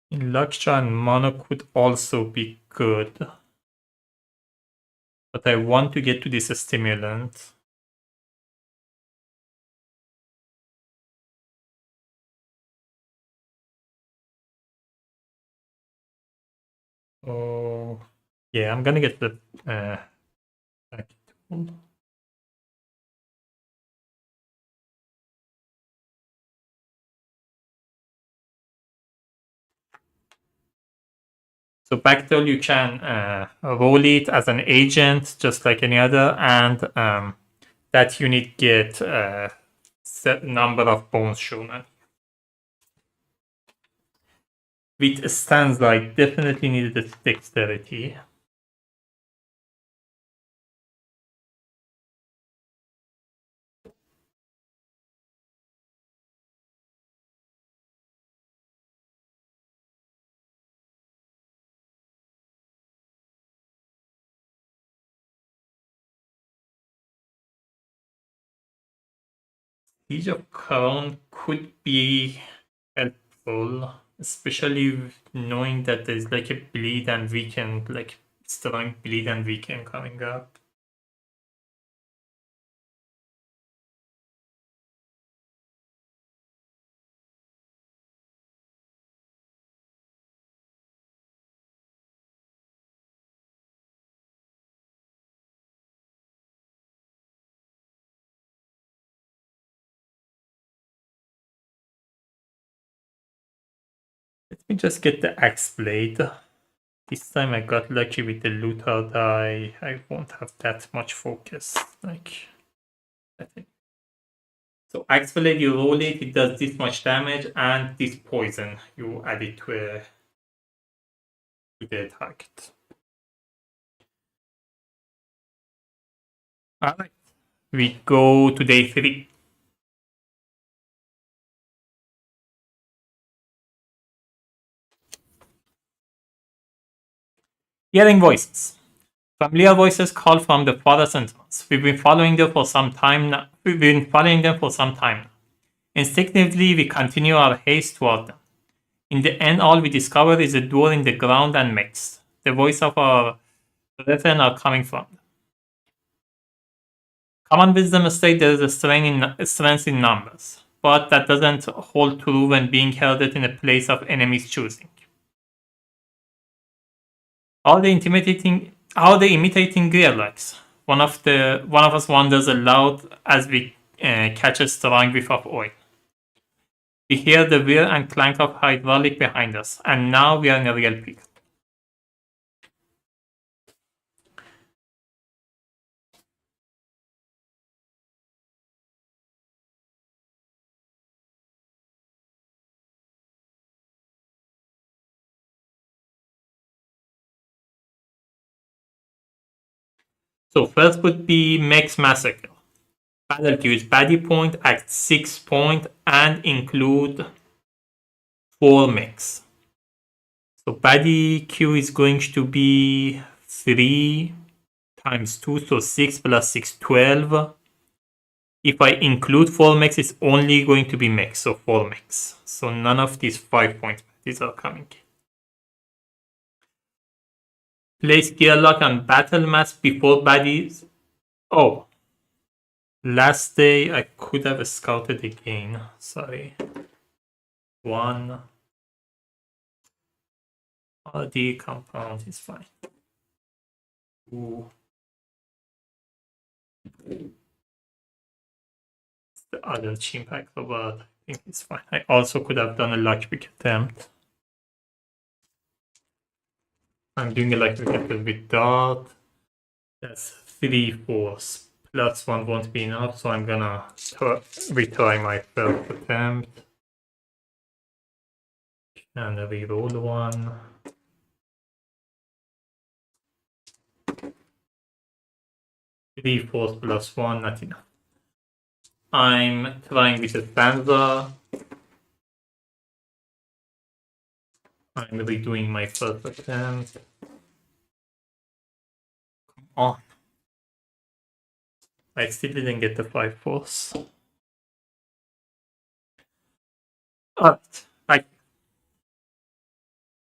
In Luxtra and Mono could also be good. But I want to get to this stimulant. Oh, yeah, I'm gonna get the back tool. So Backdoor, you can roll it as an agent, just like any other, and that unit get set number of bones shown. With Stanza, I definitely needed the dexterity. Siege of Crown could be helpful, especially knowing that there's like a bleed and weaken, like strong bleed and weaken coming up. Let me just get the Axe Blade. This time I got lucky with the Looter die. I won't have that much focus. Like, I think. So Axe Blade, you roll it, it does this much damage, and this poison, you add it to the target. Alright, we go to day 3. Hearing voices. Familiar voices call from the forest entrance. We've been following them for some time now. Instinctively, we continue our haste toward them. In the end, all we discover is a door in the ground and mechs. The voice of our brethren are coming from them. Common wisdom states there is a strength in numbers, but that doesn't hold true when being held in a place of enemies' choosing. How they imitating gearlocks. One of us wonders aloud as we catch a strong whiff of oil. We hear the whir and clank of hydraulic behind us, and now we are in a real pickle. So first would be Mech's Massacre. Battle queues Baddie Point at 6 point and include 4 mechs. So Baddie queue is going to be 3 times 2, so 6 plus 6, 12. If I include 4 mechs, it's only going to be mechs, so 4 mechs. So none of these 5 points these are coming. Place Gearlock on Battle Mass before baddies. Oh, last day I could have scouted again. Sorry. 1. The compound is fine. 2. The other Chimpak robot, I think it's fine. I also could have done a lockpick attempt. I'm doing a lockpick attempt with dart. That's 3 force. Plus 1 won't be enough, so I'm gonna retry my first attempt. And reroll 1. 3 force plus 1, not enough. I'm trying with a Stanza. I'm redoing my first attempt. Come on. I still didn't get the 5 force. Alright.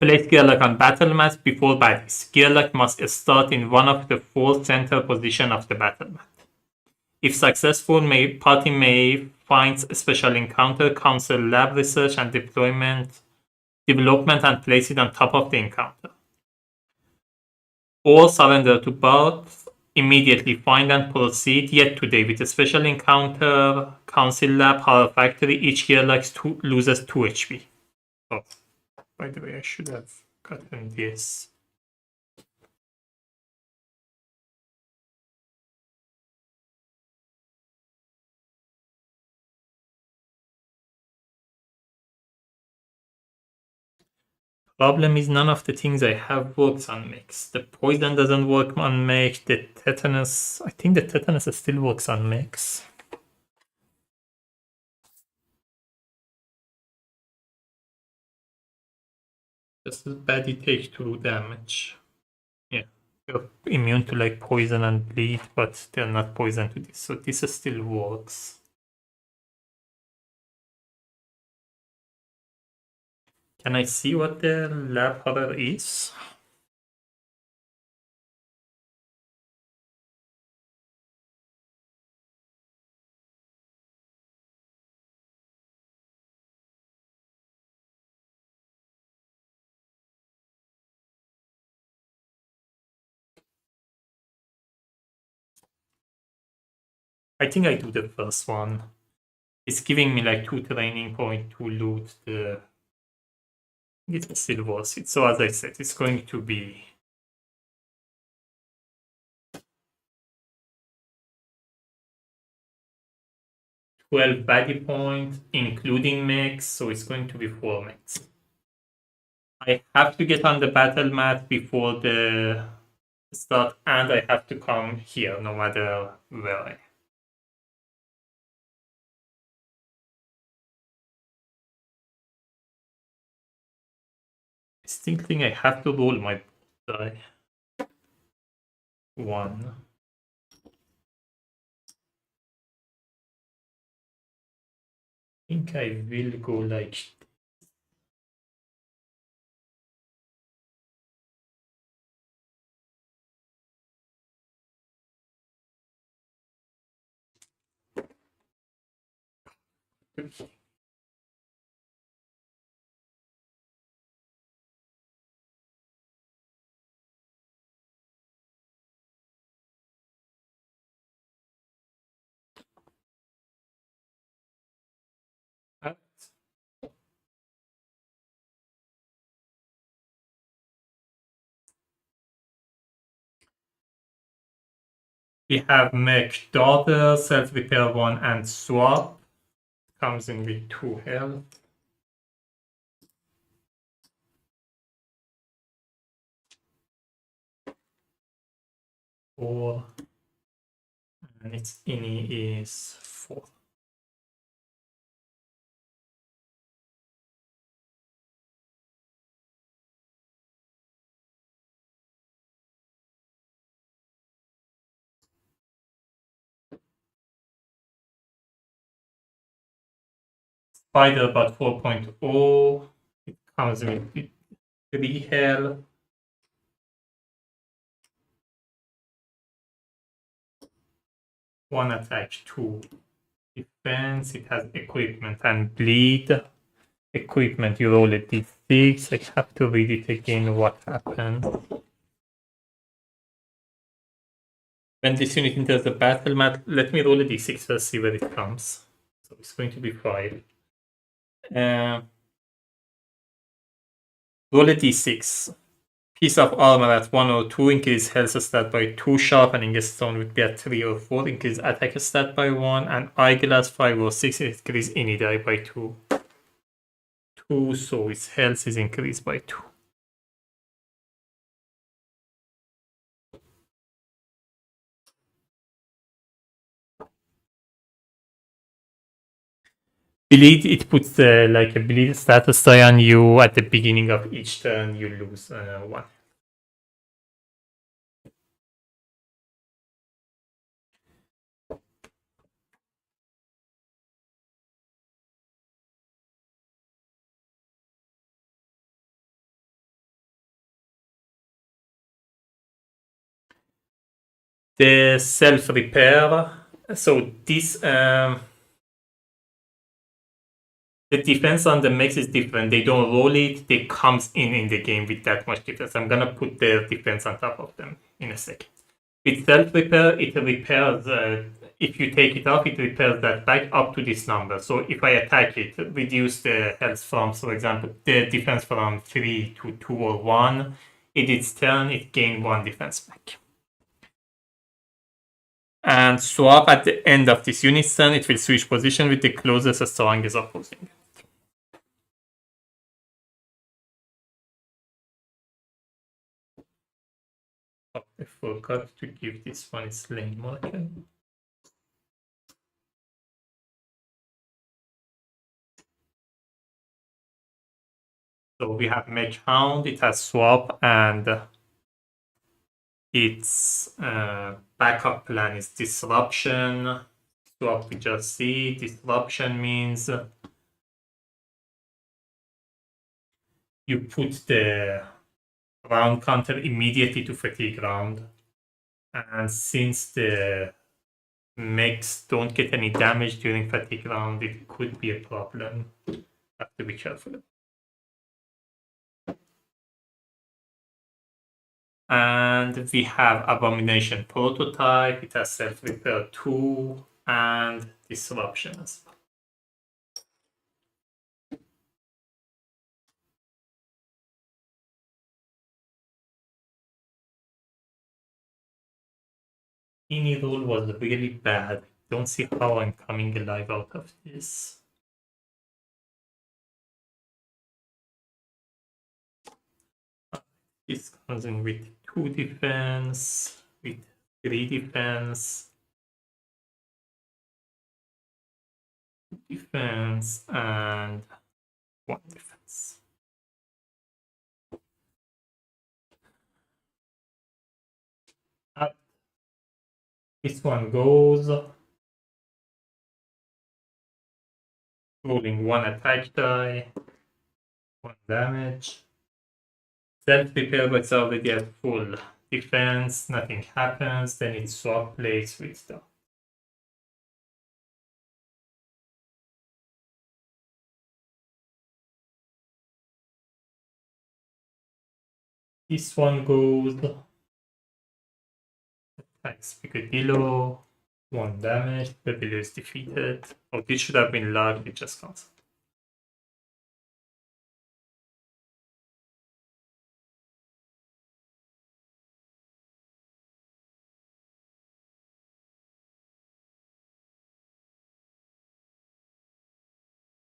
Place Gearlock on battle mat before baddies. Gearlock must start in one of the 4 center positions of the battle mat. If successful, party may find special encounter, council lab research and development, and place it on top of the encounter. Or surrender to both, immediately find and proceed yet today with a special encounter, council lab, horror factory, each Gearlock loses 2 HP. Oh, by the way, I should have gotten this. Problem is none of the things I have works on mix. The poison doesn't work on mix. The tetanus, I think the tetanus still works on mix. This is bad, it takes 2 damage. Yeah, they're immune to like poison and bleed, but they're not poison to this, so this still works. Can I see what the lab horror is? I think I do the first one. It's giving me like 2 training points to loot the... It's still worth it. So as I said, it's going to be... 12 body points, including mechs, so it's going to be 4 mechs. I have to get on the battle mat before the start, and I have to come here, no matter where I am. I still think I have to roll my die. 1. I think I will go like... We have mech daughter, self-repair 1, and swap. Comes in with 2 health. Four. And its ini is 4. Spider about 4.0. It comes with 3 health. 1 attack, 2 defense. It has equipment and bleed. Equipment, you roll a d6. I have to read it again what happened. When this unit enters the battle mat, let me roll a d6 first, see where it comes. So it's going to be 5. Roll a d6. Piece of armor at 1 or 2, increase health stat by 2, sharpening a stone would be at 3 or 4, increase attack stat by 1, and eyeglass 5 or 6, increase any die by 2. 2, so its health is increased by 2. Bleed, it puts like a bleed status die on you at the beginning of each turn, you lose 1. The self-repair, so this... the defense on the mechs is different. They don't roll it. They comes in the game with that much defense. I'm gonna put the defense on top of them in a second. With self-repair, it repairs... if you take it off, it repairs that back up to this number. So if I attack it, reduce the health from, for example, the defense from 3 to 2 or 1. In its turn, it gains 1 defense back. And swap at the end of this unit's turn, it will switch position with the closest, strongest opposing. I forgot to give this one its lane marker. So we have Mage Hound, it has swap, and its backup plan is Disruption. Swap we just see. Disruption means you put the round counter immediately to fatigue round. And since the mechs don't get any damage during fatigue round, it could be a problem. Have to be careful. And we have Abomination Prototype. It has Self-Repair 2 and Disruption as well. Any rule was really bad. Don't see how I'm coming alive out of this. This comes in with 2 defense, with 3 defense, 2 defense, and 1 defense. This one goes, rolling 1 attack die, 1 damage. Self-repair, but it's already at full defense, nothing happens, then it swap plates with stuff. This one goes, attacks Picadillo, 1 damage, Picadillo is defeated. Oh, this should have been logged, it just cancelled.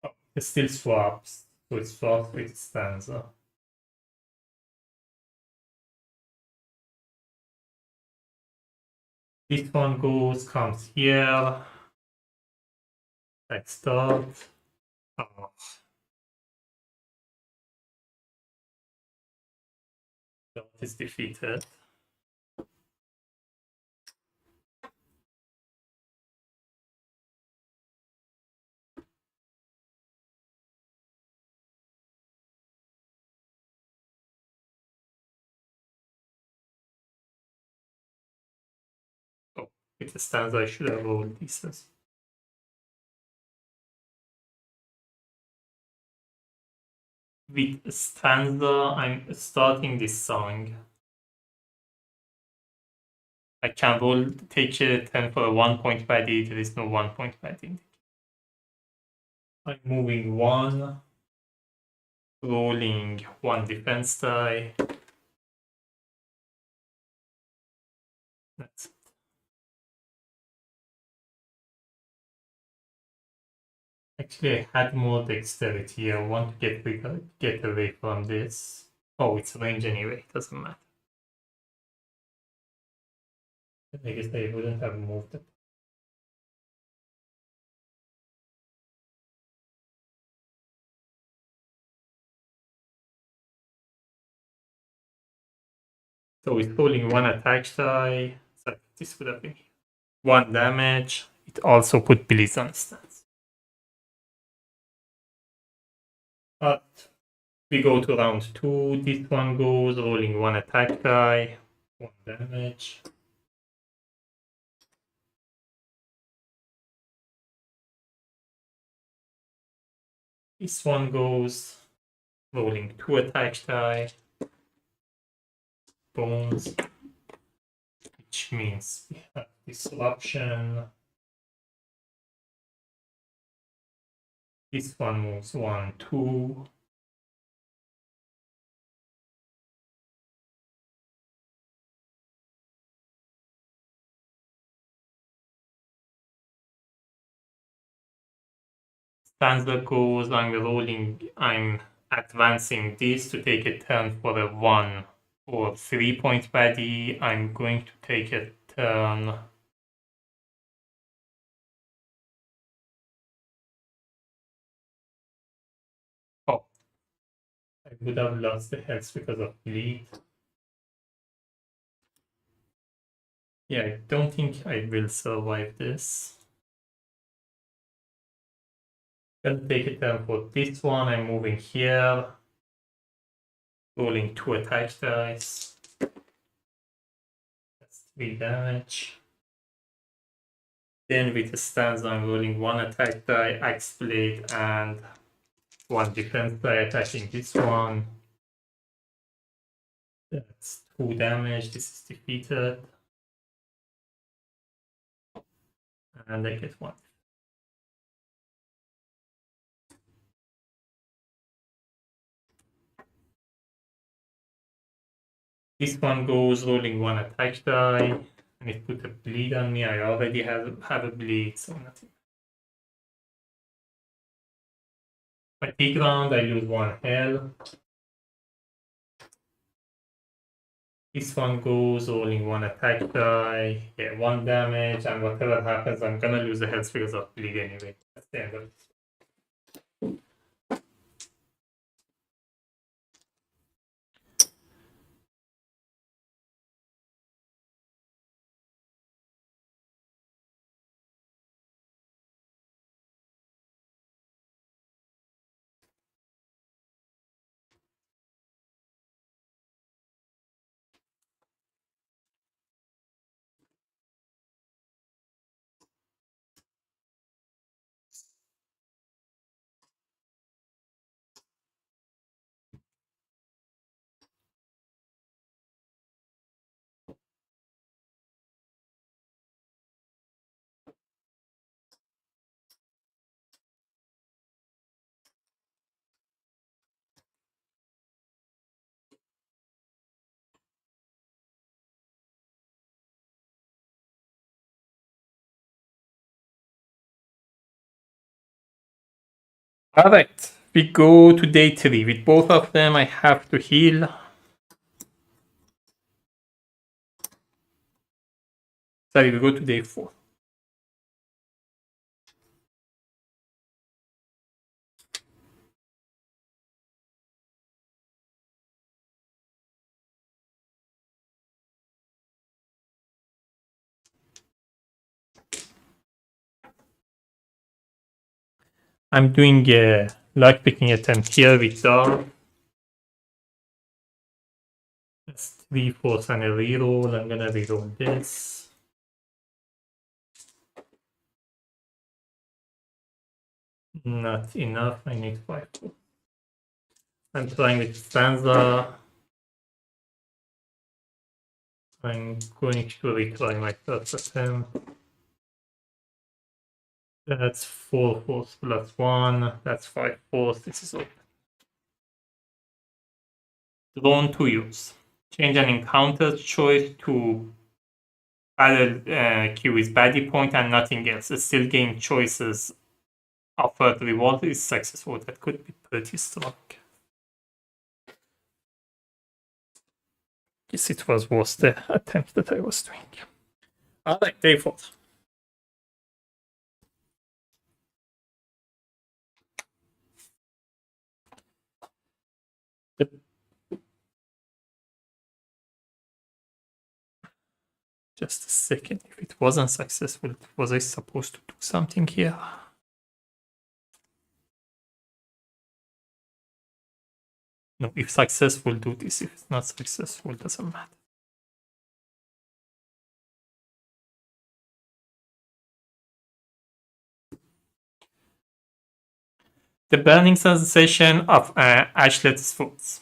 Oh, it still swaps, so it swaps with Stanza. This one goes, comes here. Let's start. Oh. Dot is defeated. Oh, with the Stanza, I should have rolled these. With Stanza, I'm starting this song. I can roll, take a 10 for a 1 point baddie, there is no 1 point baddie. I'm moving 1, rolling 1 defense die. That's it. Actually, I had more dexterity. I want to get away from this. Oh, it's range anyway, doesn't matter. I guess I wouldn't have moved it. So it's rolling 1 attack die. So this would have been 1 damage. It also put Billy's on stance. But we go to round 2. This one goes, rolling 1 attack die, 1 damage. This one goes, rolling 2 attack die, bones, which means we have disruption. This one moves 1, 2. Stanza goes, I'm advancing this to take a turn for a 1 For 3-point baddie, I'm going to take a turn. Oh, I would have lost the health because of bleed. Yeah, I don't think I will survive this. Gonna take a turn for this one. I'm moving here. Rolling 2 attack dice. That's 3 damage. Then with the Stanza, I'm rolling 1 attack die, Axe Blade, and 1 defense die attacking this one. That's 2 damage. This is defeated. And I get 1. This one goes rolling 1 attack die, and it put a bleed on me. I already have a bleed, so nothing. Fatigue round, I lose 1 health. This one goes rolling 1 attack die, get 1 damage, and whatever happens, I'm gonna lose the health because of bleed anyway. That's the end of it. Alright, we go to day 3. With both of them, I have to heal. Sorry, we go to day 4. I'm doing a luck picking attempt here with Dar. That's 3 force and a reroll. I'm gonna reroll this. Not enough. I need 5. I'm trying with Stanza. I'm going to retry my first attempt. That's 4 force plus 1. That's 5 force. This is open. Drawn to use. Change an encounter choice to battle queue with baddie point and nothing else. It's still gain choices. Offered reward is successful. That could be pretty strong. Guess it was worth the attempt that I was doing. Alright, day 4. Just a second. If it wasn't successful, was I supposed to do something here? No, if successful, do this. If it's not successful, doesn't matter. The burning sensation of Ashlet's foods.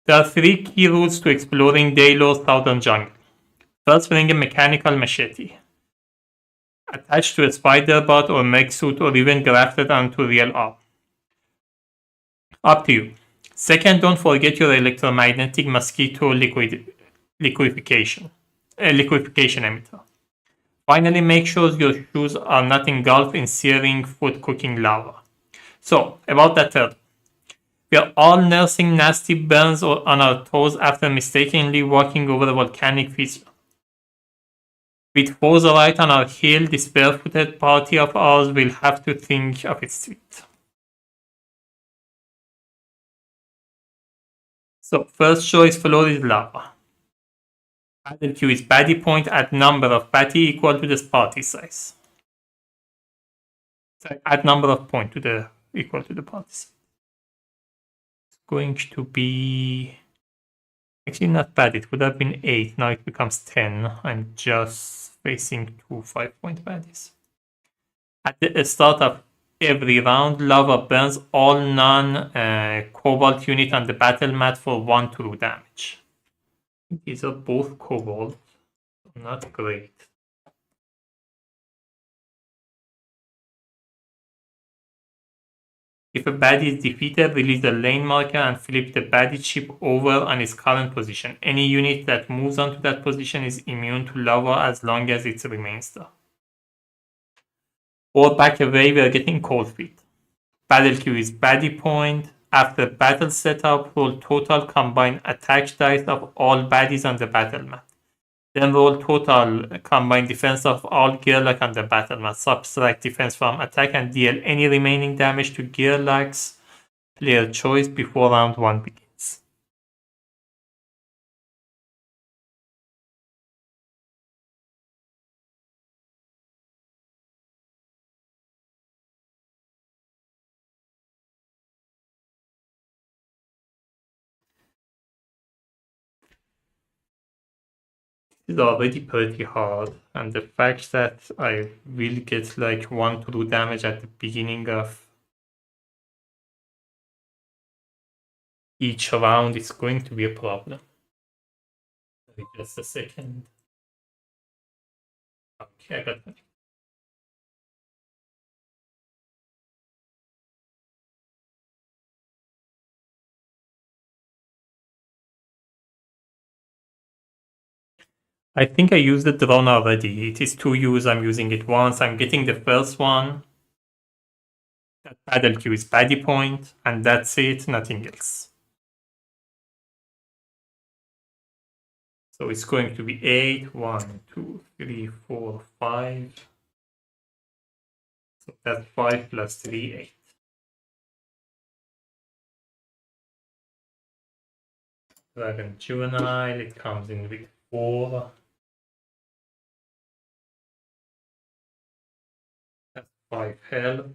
There are 3 key rules to exploring Daylor's southern jungle. First, bring a mechanical machete. Attached to a spider bot or mech suit or even grafted onto real arm. Up to you. Second, don't forget your electromagnetic mosquito liquefaction emitter. Finally, make sure your shoes are not engulfed in searing food cooking lava. So, about that third. We are all nursing nasty burns on our toes after mistakenly walking over the volcanic fissure. With foes right on our heel, this barefooted party of ours will have to think of its feet. So, first choice floor is lava. Battle queue is baddie point at number of baddie equal to the party size. So add number of point to the equal to the party size. It's going to be actually not bad. It would have been 8. Now it becomes 10. I'm just facing 2 5-point baddies. At the start of every round, lava burns all non-cobalt unit on the battle mat for 1 true damage. These are both cobalt. Not great. If a baddie is defeated, release the lane marker and flip the baddie chip over on its current position. Any unit that moves onto that position is immune to lava as long as it remains there. Or back away, we are getting cold feet. Battle queue is baddie point. After battle setup, roll total combined attack dice of all baddies on the battle mat. Then roll total combined defense of all gearlock on the battle mat. Subtract defense from attack and deal any remaining damage to gearlocks player choice before round 1 begins. It's already pretty hard, and the fact that I will get like 1 true damage at the beginning of each round is going to be a problem. Wait just a second. Okay, I got that. I think I used the drone already. It is 2 use. I'm using it once. I'm getting the first one. That battle queue is baddie point, and that's it, nothing else. So it's going to be 8, 1, 2, 3, 4, 5. So that's 5 plus 3, 8. Dragon Juvenile, it comes in with 4. That's 5 health.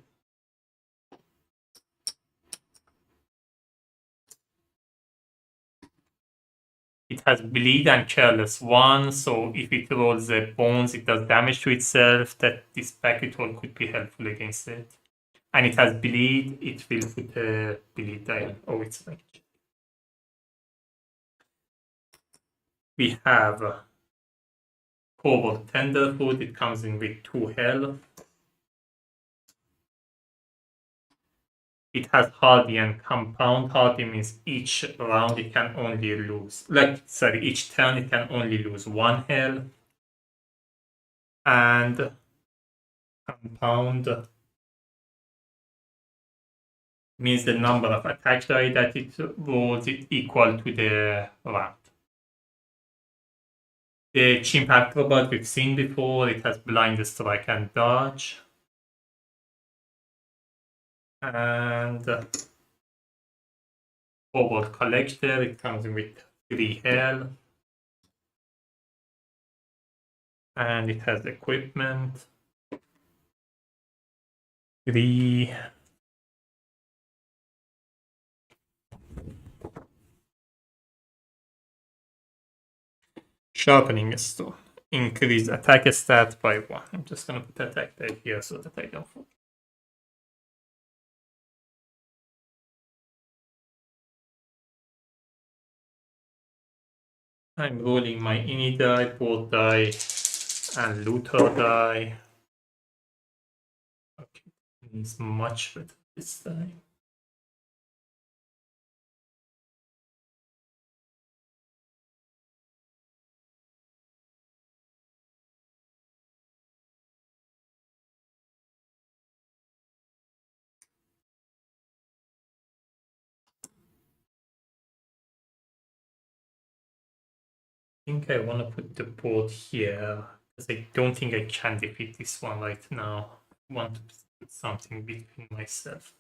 It has bleed and careless 1, so if it rolls the bones, it does damage to itself. That this packet roll could be helpful against it. And it has bleed, it will put a bleed die. Oh, it's like. We have Cobalt Tenderfoot, it comes in with 2 health. It has Hardy and Compound. Hardy means each round it can only lose, each turn it can only lose 1 health. And Compound means the number of attack die that it rolls is equal to the round. The Chimp Acrobat we've seen before, it has Blind Strike and Dodge. And Cobalt Collector, it comes in with 3 health. And it has equipment. 3. Sharpening Stone. Increase attack stat by 1. I'm just gonna put attack die here so that I don't forget. I'm rolling my ini die, board die, and looter die. Okay, it's much better this time. think I want to put the board here because I don't think I can defeat this one right now. I want to put something between myself.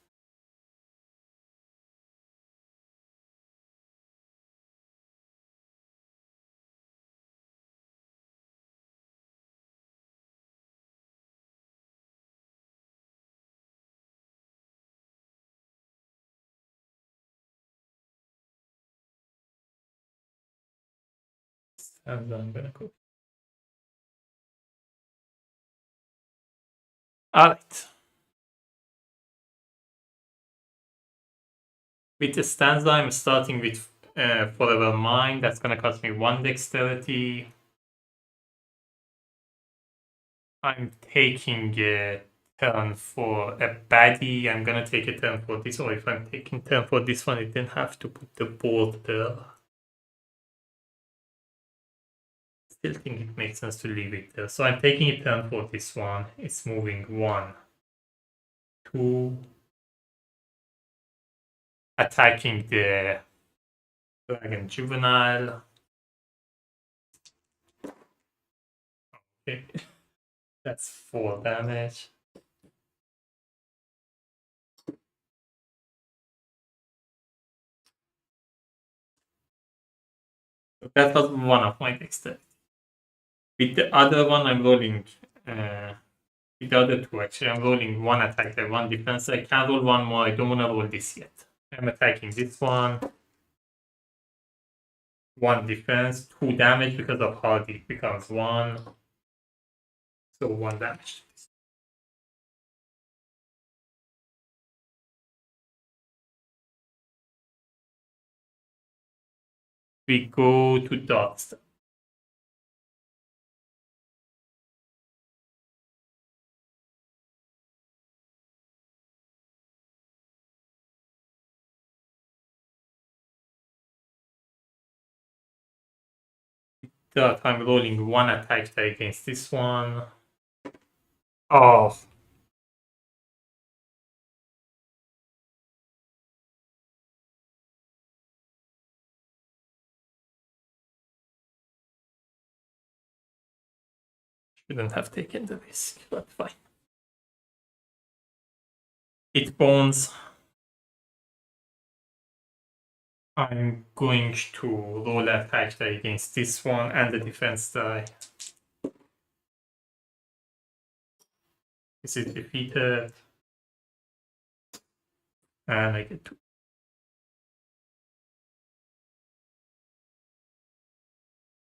And I'm gonna go. All right. With the stanza, I'm starting with Forever Mine. That's gonna cost me 1 dexterity. I'm taking a turn for a baddie. I'm gonna take a turn for this, or if I'm taking turn for this one, I then have to put the board there. Still think it makes sense to leave it there. So I'm taking a turn for this one. It's moving 1, 2, attacking the dragon juvenile. Okay, that's 4 damage. That was one of my dexterity. With the other one, I'm rolling. With the other two, actually, I'm rolling 1 attack and 1 defense. I can roll 1 more. I don't want to roll this yet. I'm attacking this one. 1 defense, 2 damage because of hardy. It becomes 1. So 1 damage. We go to dots. That I'm rolling 1 attack die against this one. Oh. Shouldn't have taken the risk, but fine. It bones. I'm going to roll attack die against this one and the defense die. This is defeated. And I get 2.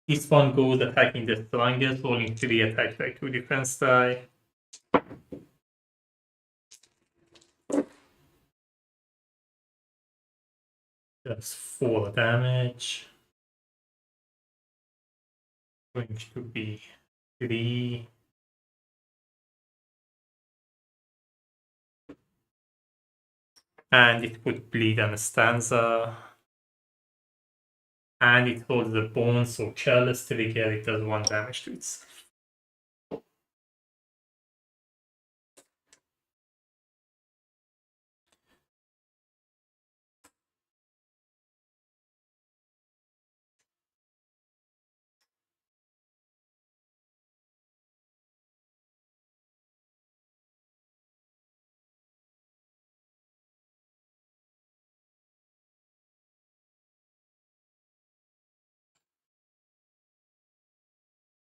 This one goes attacking the strongest, rolling 3 attack die, 2 defense die. That's 4 damage. Going to be 3. And it would bleed on a stanza. And it holds the bone, so careless trigger, it does 1 damage to itself.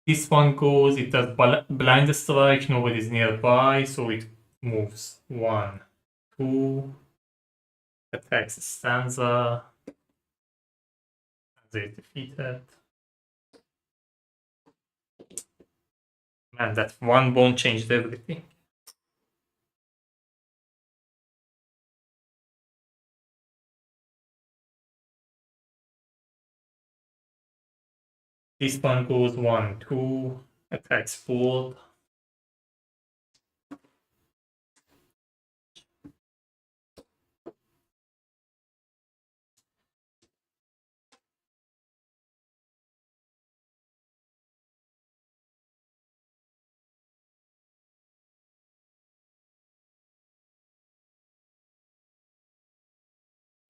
This one goes, it does blind strike, nobody's nearby, so it moves 1, 2, attacks the stanza, they defeated. Man, that 1 bone changed everything. This one goes 1, 2, attacks board.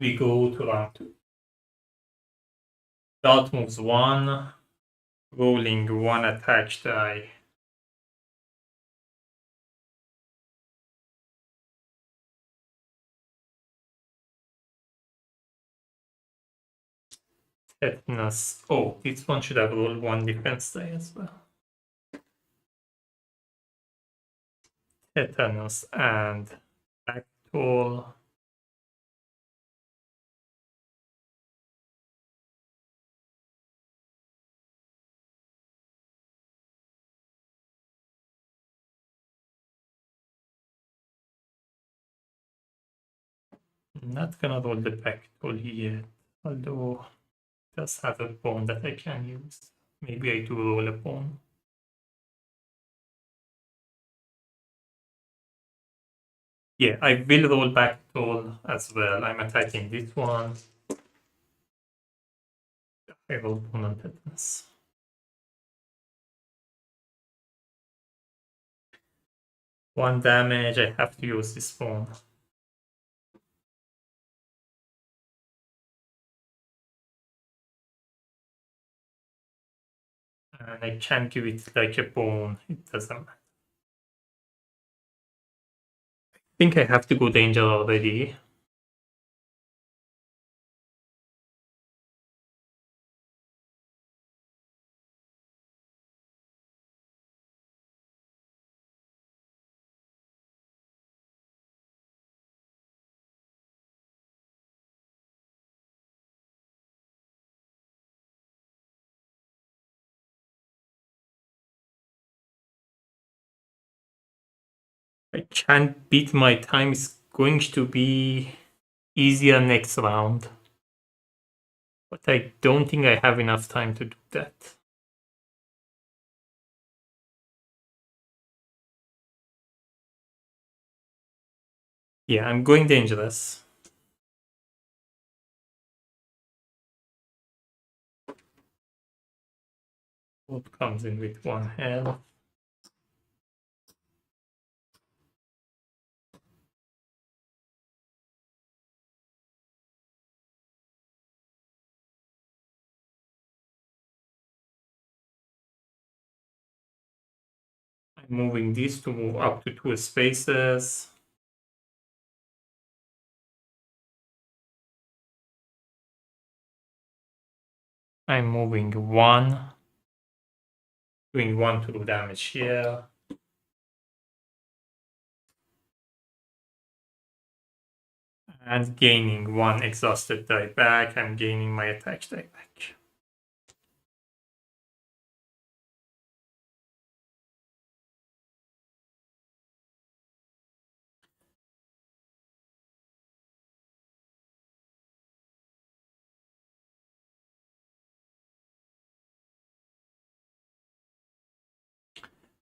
We go to round 2. Dart moves 1, rolling one attack die. Tetanus. Oh, this one should have rolled one defense die as well. Tetanus and Backdoor. I'm not gonna roll the Backdoor yet, although it does have a bone that I can use. Maybe I do roll a bone. Yeah, I will roll Backdoor as well. I'm attacking this one. I roll bone on Tetanus. One damage, I have to use this bone. And I can't give it like a bone, it doesn't matter. I think I have to go danger already. I can't beat my time. It's going to be easier next round. But I don't think I have enough time to do that. Yeah, I'm going dangerous. What comes in with one health? I'm moving this to move up to 2 spaces. I'm moving 1. Doing 1 to do damage here. And gaining 1 exhausted die back. I'm gaining my attack die back.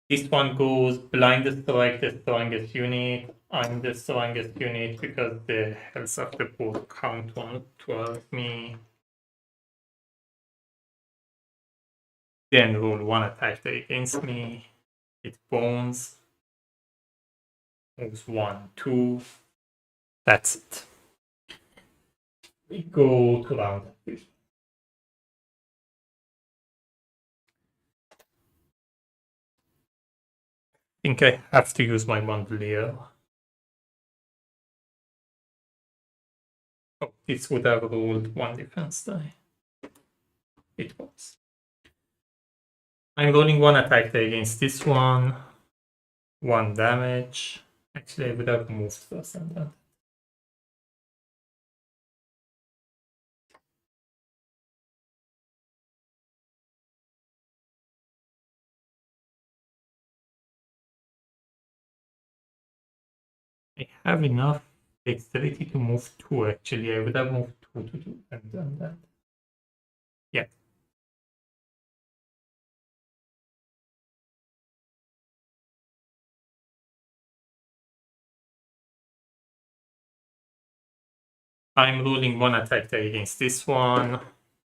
This one goes blind strike the strongest unit. I'm the strongest unit because the health of the board count on towards me. Then roll 1 attack die against me. It bones. Moves 1, 2. That's it. We go to round 3. I think I have to use my Mondelier. Oh, this would have rolled 1 defense die. It was. I'm rolling 1 attack die against this one. 1 damage. Actually, I would have moved first and then. I have enough dexterity to move 2 actually. I would have moved 2 to do and done that. Yeah. I'm rolling 1 attack die against this one.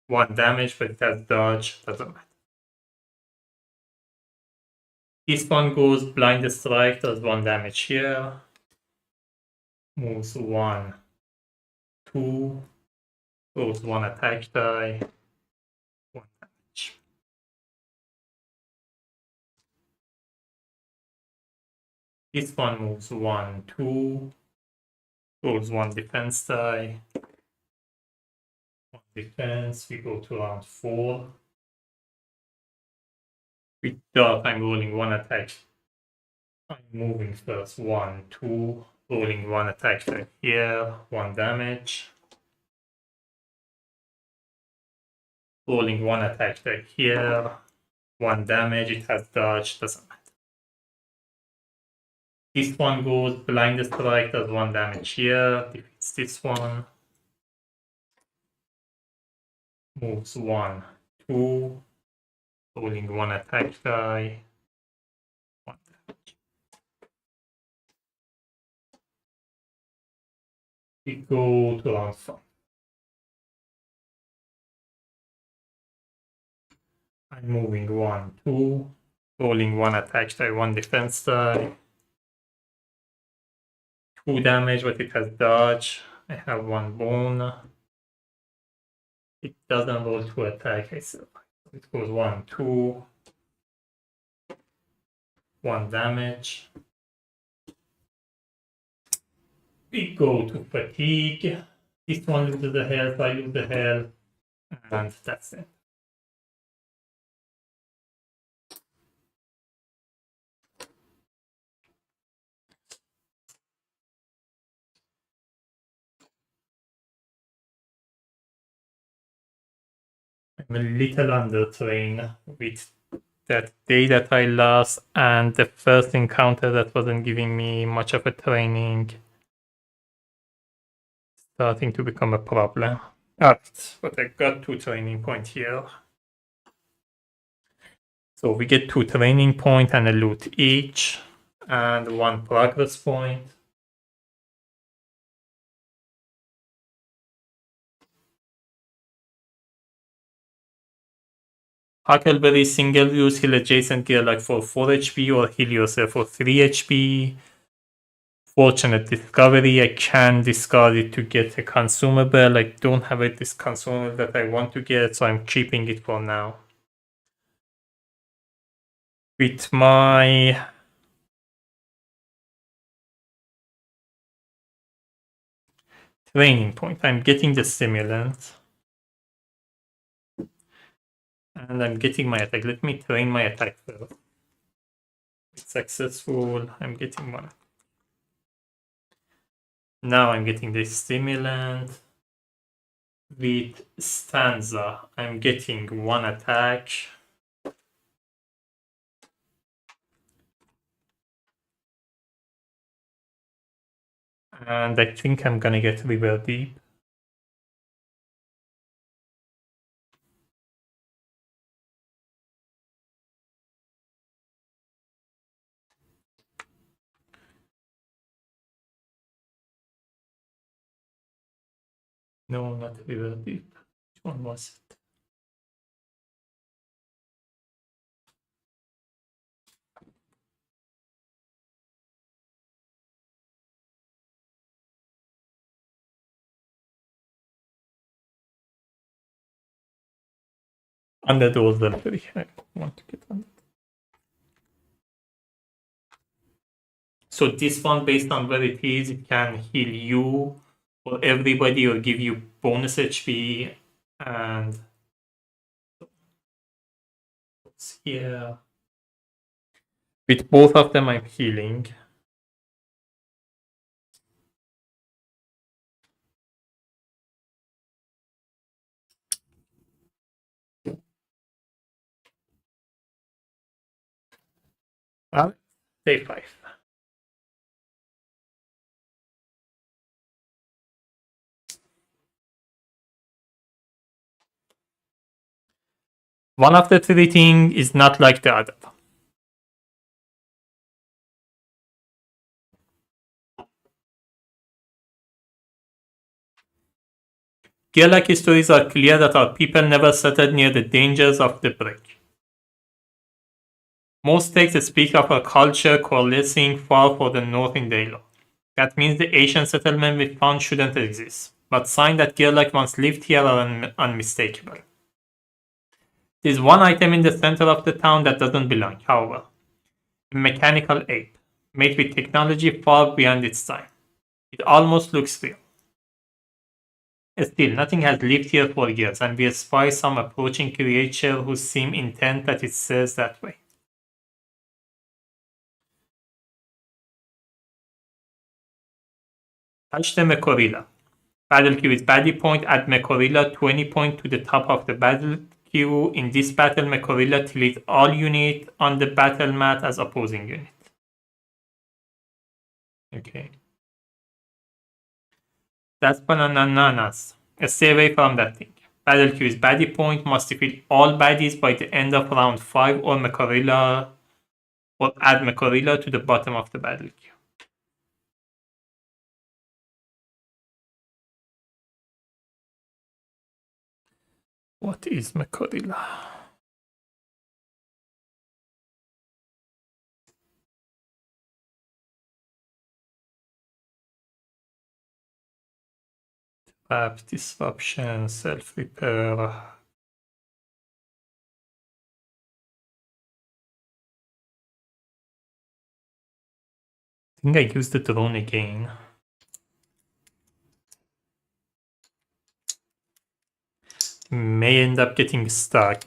1 damage, but it has dodge. Doesn't matter. This one goes blind strike, does 1 damage here. Moves 1, 2. Rolls 1 attack die. 1 damage. This one moves 1, 2, rolls 1 defense die. 1 defense, we go to round 4. With dot, I'm rolling 1 attack. I'm moving first 1, 2, rolling 1 attack die here, 1 damage. Rolling 1 attack die here, 1 damage, it has dodge, doesn't matter. This one goes blind strike, does 1 damage here, defeats this one. Moves 1, 2, rolling 1 attack die, 1 damage. We go to round 5. I'm moving 1, 2, rolling 1 attack die, 1 defense die. 2 damage, but it has dodge. I have 1 bone. It doesn't roll to attack, I survive. It goes 1, 2, 1 damage. We go to fatigue. This one loses the health, I lose the health, and that's it. I'm a little under trained with that day that I lost and the first encounter that wasn't giving me much of a training. Starting to become a problem. Alright, but I got 2 training points here. So we get 2 training points and a loot each, and 1 progress point. Huckleberry single use, heal adjacent gear like for 4 HP or heal yourself for 3 HP. Fortunate discovery, I can discard it to get a consumable. I don't have this consumable that I want to get, so I'm keeping it for now. With my training point, I'm getting the stimulant. And I'm getting my attack. Let me train my attack first. It's successful. I'm getting 1. Now I'm getting the stimulant. With Stanza, I'm getting 1 attack. And I think I'm gonna get River Deep. No, not River Deep. Which one was it? Underdose level 3. I want to get under. So this one, based on where it is, it can heal you or everybody or give you bonus HP. And here, with both of them, I'm healing. Well, day 5. One of the 3 things is not like the other. Gear-like histories are clear that our people never settled near the dangers of the break. Most texts speak of a culture coalescing far for the north in Daylo. That means the Asian settlement we found shouldn't exist, but signs that Gear-like once lived here are unmistakable. There's one item in the center of the town that doesn't belong, however. A mechanical ape. made with technology far beyond its time. It almost looks real. Still, nothing has lived here for years, and we spy some approaching creature who seem intent that it says that way. Touch the Mekorilla. Battle queue is baddie point, add Mekorilla 20 point to the top of the battle queue. In this battle, Mekorilla delete all unit on the battle mat as opposing unit. Okay. That's bananas. Stay away from that thing. Battle queue is baddie point, must defeat all baddies by the end of round 5 or Mekorilla, or add Mekorilla to the bottom of the battle queue. What is Mekorilla? Trap, disruption, self-repair. I think I used the drone again. May end up getting stuck.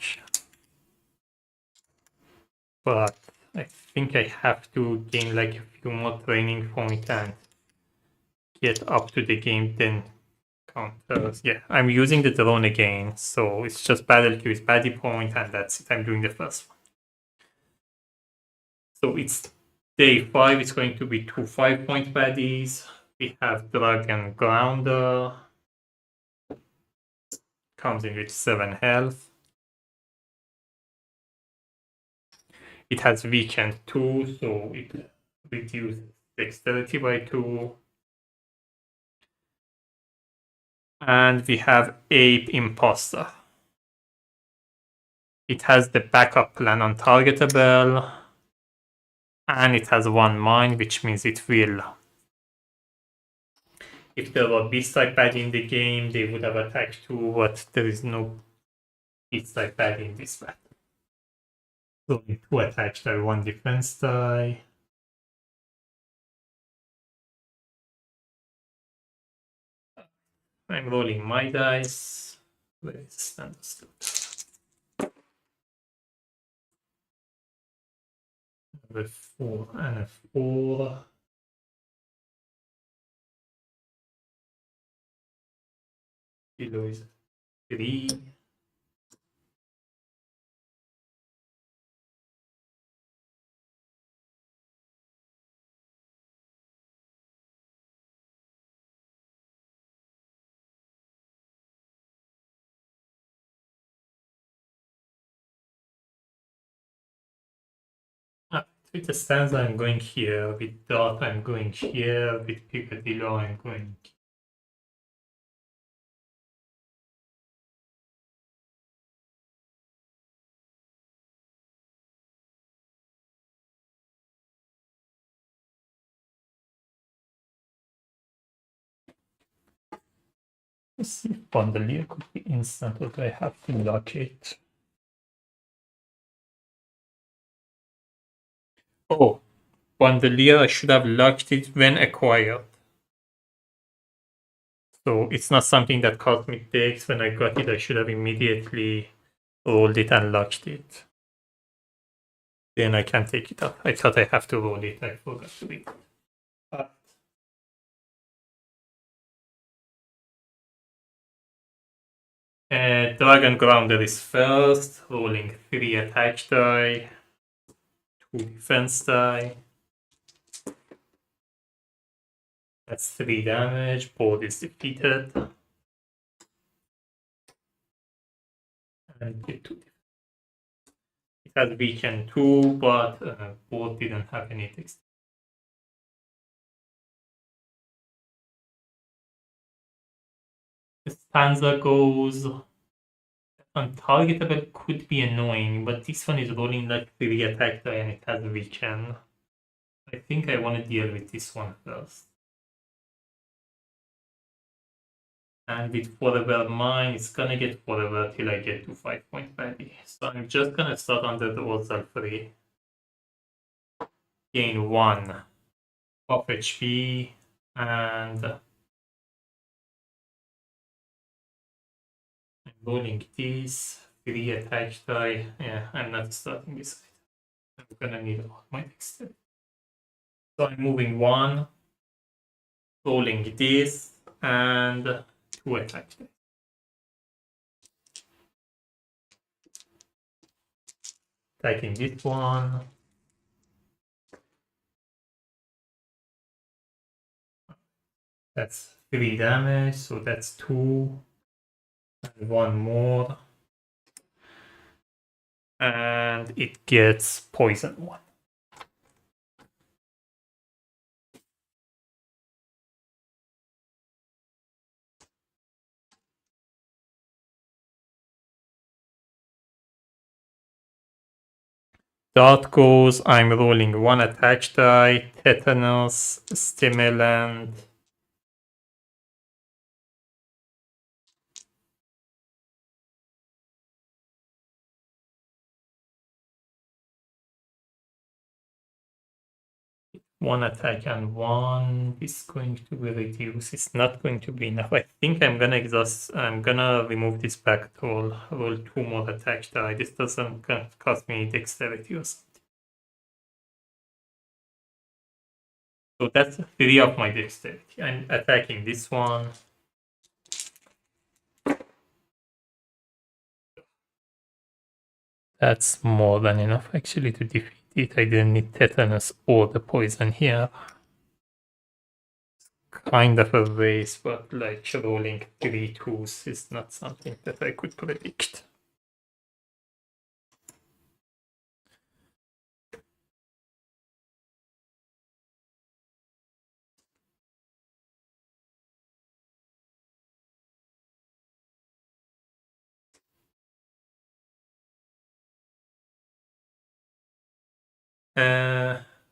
But I think I have to gain like a few more training points and get up to the game, then counters. Yeah, I'm using the drone again, so it's just battle queue is baddie point, and that's it. I'm doing the first one. So it's day 5, it's going to be 2 5-point baddies. We have Dragon Grounder. Comes in with 7 health. It has weakened 2, so it reduces dexterity by 2. And we have Ape Imposter. It has the backup plan untargetable. And it has 1 mine, which means it will. If there were beast type bad in the game, they would have attacked 2, but there is no beast type bad in this battle. So 2 attacks die, 1 defense die. I'm rolling my dice. Where is Stanza? A 4 and a 4. Below is 3. With the Stanza, I'm going here. With Dot, I'm going here. With Picadillo, I'm going here. Let's see if Bandolier could be instant, or do I have to lock it? Oh, Bandolier, I should have locked it when acquired. So it's not something that cost me dex. When I got it, I should have immediately rolled it and locked it. Then I can take it up. I thought I have to roll it. I forgot to read it. Dragon Grounder is first, rolling 3 attack die, 2 defense die. That's 3 damage, board is defeated. And get 2 defense. It has weakened 2, but board didn't have any text. The Stanza goes untargetable, could be annoying, but this one is rolling like 3 attack die and it has weaken. I think I want to deal with this one first. And with Forever Mine, it's gonna get Forever till I get to 5-point baddie. So I'm just gonna start under the Orzal 3. Gain 1 Half HP, and I'm rolling this 3 attack die. Yeah, I'm not starting this. I'm gonna need all my dexterity. So I'm moving 1, rolling this, and 2 attack die. Attacking this one. That's 3 damage, so that's 2. And 1 more. And it gets poison 1. Dart goes, I'm rolling 1 attack die, tetanus, stimulant. One attack and 1 is going to be reduced. It's not going to be enough. I think I'm gonna exhaust. I'm gonna remove this back roll. Roll 2 more attack die. This doesn't cost me dexterity or something. So that's 3 of my dexterity. I'm attacking this one. That's more than enough actually to defeat it. I didn't need tetanus or the poison here. Kind of a waste, but like rolling 3 twos is not something that I could predict.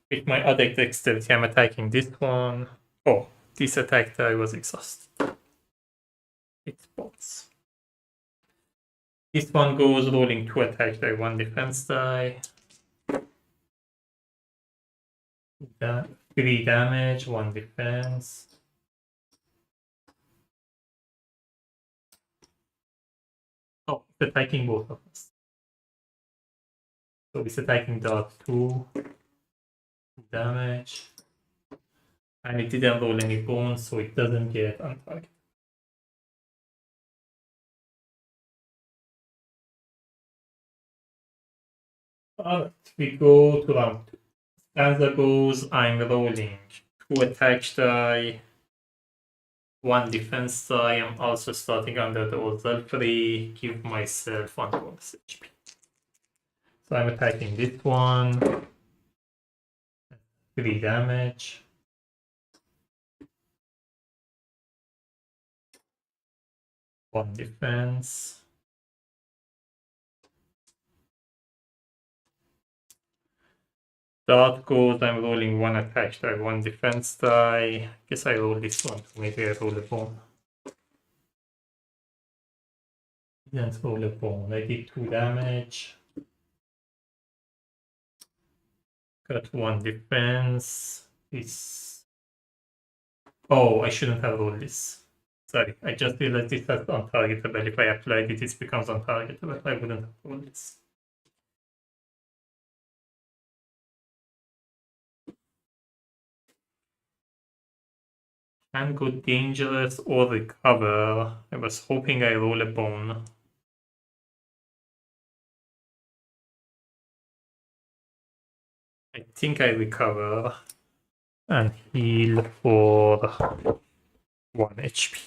With my other dexterity, I'm attacking this one. Oh, this attack I was exhausted. It spots. This one goes rolling 2 attack die, 1 defense die. 3 damage, 1 defense. Oh, it's attacking both of us. So it's attacking dot 2 damage. And it didn't roll any bones, so it doesn't get on target. Alright, we go to round 2. Stanza goes, I'm rolling 2 attack die, 1 defense die. I'm also starting under the Vol'kesh. Give myself 1 bonus HP. So I'm attacking this one. 3 damage. One defense. Dart goes, I'm rolling 1 attack die, 1 defense die. Guess I roll this one, so maybe I roll a bone. Didn't roll a bone. I did 2 damage. Got 1 defense. This. Oh, I shouldn't have rolled this. Sorry, I just realized this has untargetable. If I applied it, it becomes untargetable. I wouldn't have rolled this. Can go dangerous or recover. I was hoping I roll a bone. I think I recover and heal for 1 HP.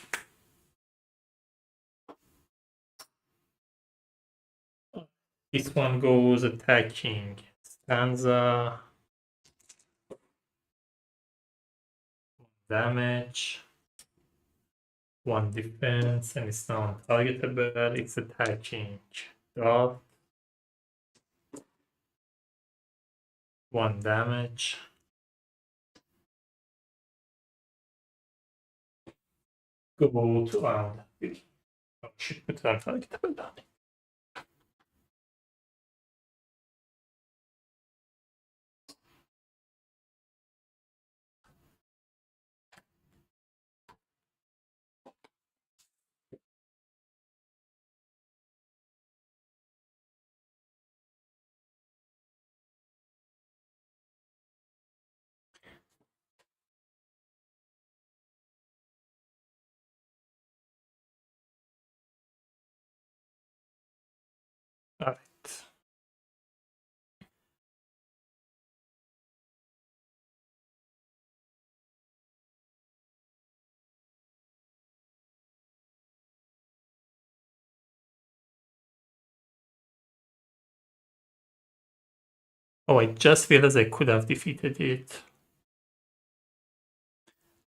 This one goes attacking Stanza. Damage. 1 defense, and it's now untargetable. It's attacking Dart. 1 damage. Go to round 3. Oh, should put untargetable down. Alright. Oh, I just realized I could have defeated it.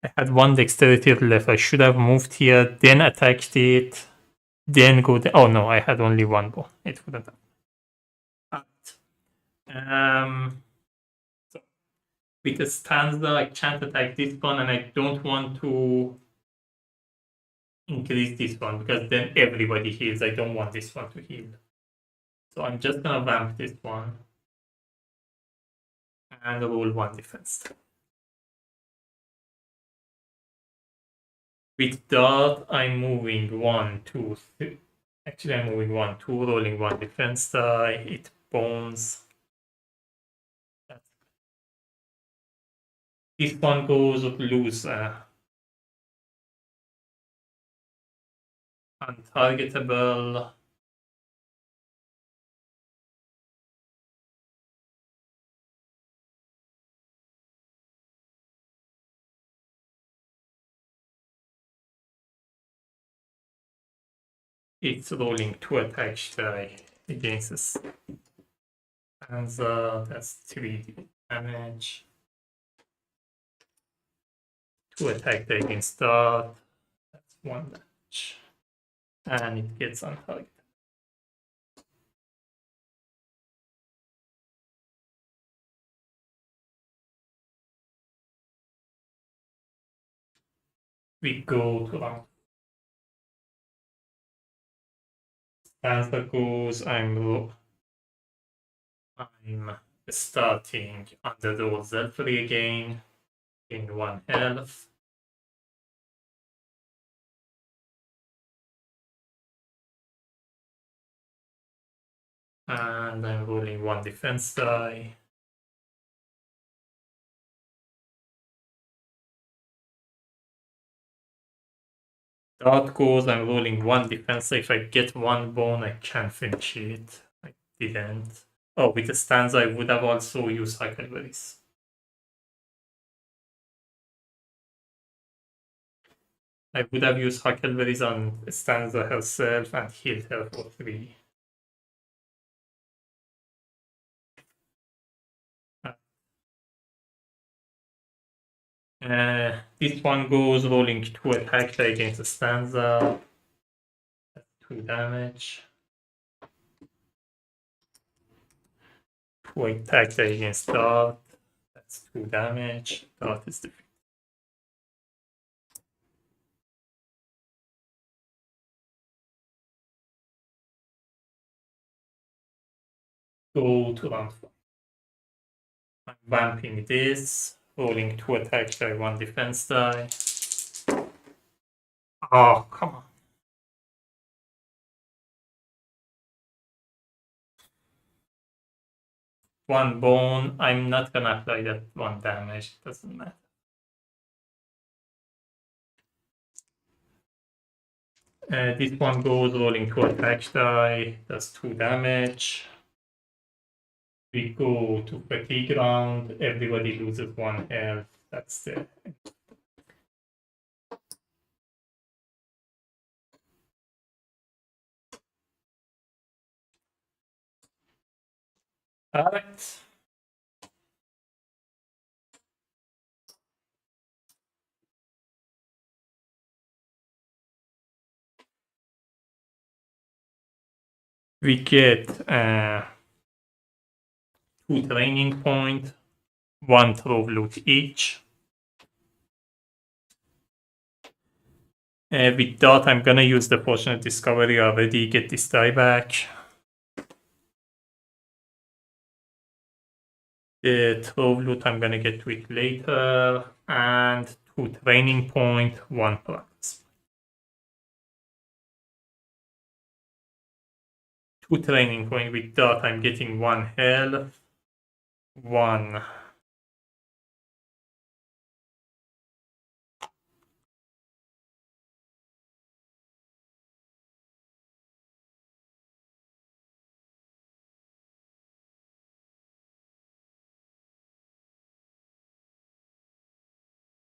I had one dexterity left. I should have moved here, then attacked it, then go. Oh no, I had only one bone. It wouldn't have. So with the stanza, I can't attack this one, and I don't want to increase this one because then everybody heals. I don't want this one to heal. So I'm just gonna vamp this one and roll one defense. With that, I'm moving 1, 2, 3. Actually, I'm moving 1, 2, rolling one defense die. It bones. This one goes loose. Untargetable. It's rolling 2 attacks die against this. Stanza, that's 3 damage. 2 attack die against that. That's 1 damage. And it gets untargeted. We go to round. Stanza goes, I'm starting under the Zelfrey again in 1 health. And I'm rolling 1 defense die. That goes, I'm rolling 1 defense. If I get 1 bone, I can finish it. I didn't. Oh, with the stanza, I would have also used Huckleberries. I would have used Huckleberries on Stanza herself and healed her for 3. This one goes rolling 2 attack die against the Stanza. That's 2 damage. 2 attack die against that. That's 2 damage. That is defeated. Go to round 4. I'm vamping this, rolling 2 attack die, 1 defense die. Oh, come on. One bone. I'm not gonna apply that 1 damage. Doesn't matter. This one goes rolling 2 attack die. That's 2 damage. We go to fatigue round. Everybody loses 1 health. That's the. Alright. We get 2 training points, 1 trove loot each. With that, I'm gonna use the potion of discovery already, get this die back. The trove loot I'm gonna get to it later, and 2 training point, 1 practice. 2 training point. With that, I'm getting 1 health, 1.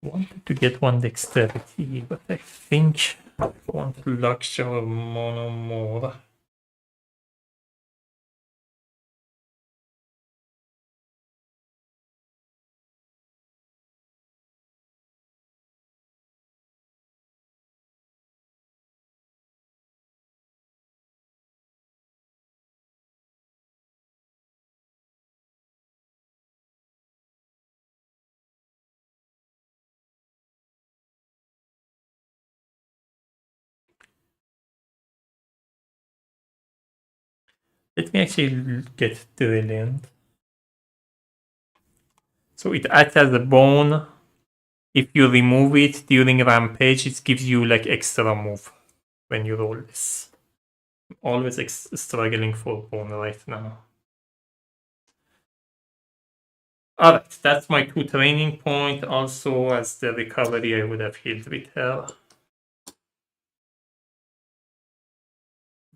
Wanted to get one dexterity, but I think I want luxury or mono more. Let me actually get brilliant. So it acts as a bone. If you remove it during rampage, it gives you like extra move when you roll this. I'm always struggling for bone right now. Alright, that's my 2 training point. Also, as the recovery, I would have healed with her.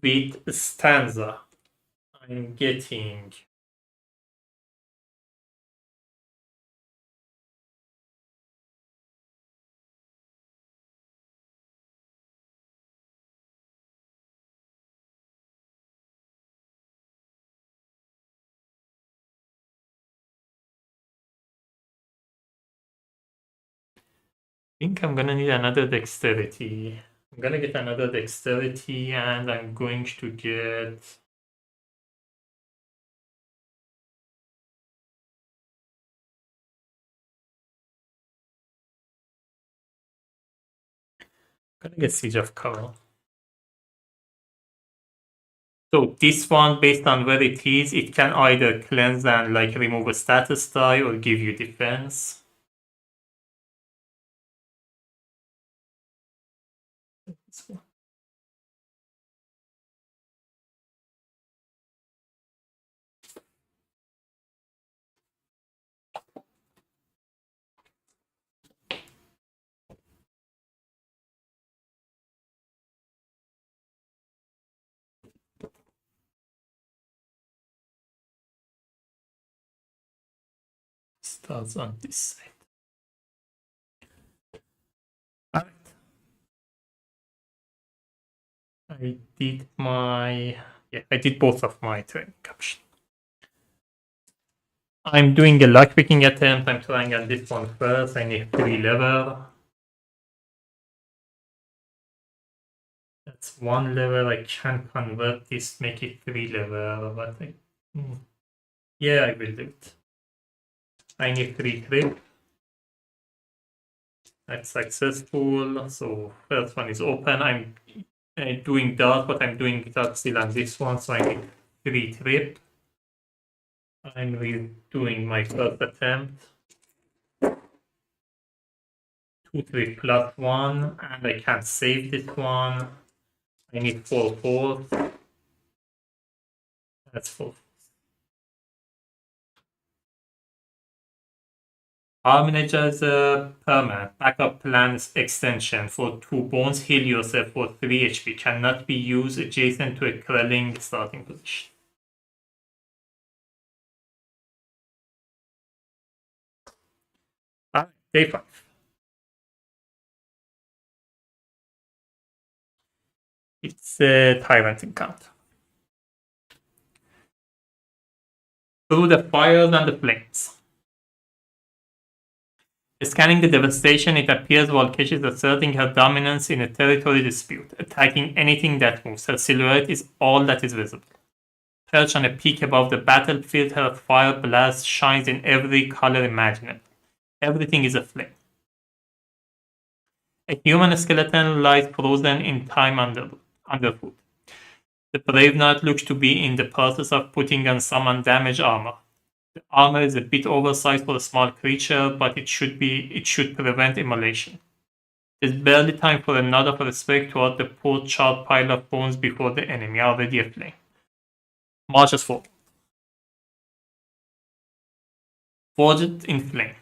With Stanza, I'm getting think I'm gonna need another dexterity. I'm gonna get another dexterity and I'm going to get Siege of Coral. So this one, based on where it is, it can either cleanse and like remove a status die or give you defense. This one. Starts on this side. Alright. I did both of my training options. I'm doing a lockpicking attempt. I'm trying on this one first. I need 3 level. That's 1 level. I can convert this, make it 3 level, but yeah, I will do it. I need 3 trip. That's successful. So first one is open. I'm doing dart, but I'm doing dart still on this one, so I need 3 trip. I'm redoing my first attempt. 2 trip plus 1, and I can't save this one. I need 4 4. That's 4. Harmony as a permanent backup plan extension for 2 bones. Heal yourself for 3 HP. Cannot be used adjacent to a Krelling starting position. Alright, day 5. It's a Tyrant encounter. Through the fires and the flames. Scanning the devastation, it appears Vol'kesh is asserting her dominance in a territory dispute, attacking anything that moves. Her silhouette is all that is visible. Perched on a peak above the battlefield, her fire blast shines in every color imaginable. Everything is aflame. A human skeleton lies frozen in time underfoot. The Brave Knight looks to be in the process of putting on some undamaged armor. The armor is a bit oversized for a small creature, but it should prevent immolation. There's barely time for a nod of respect toward the poor charred pile of bones before the enemy, already aflame. Marches forward. Forged in flame.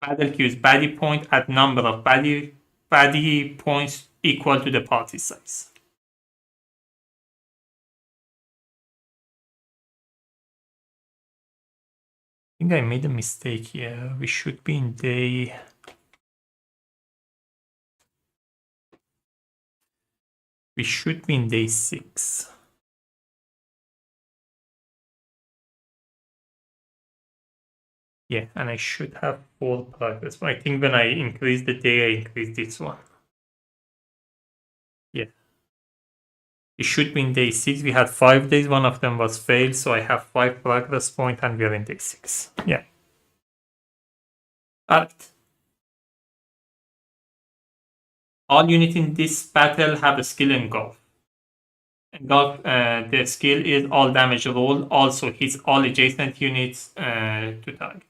Battle queues baddie point at number of baddie points equal to the party size. I think I made a mistake here. We should be in day We should be in day 6. Yeah, and I should have 4 progress. But I think when I increase the day, I increase this one. Yeah. It should be in day 6. We had 5 days. One of them was failed, so I have 5 progress points, and we're in day 6. Yeah. Alright. All units in this battle have a skill engulf. Engulf, the skill is all damage roll, also hits all adjacent units to target,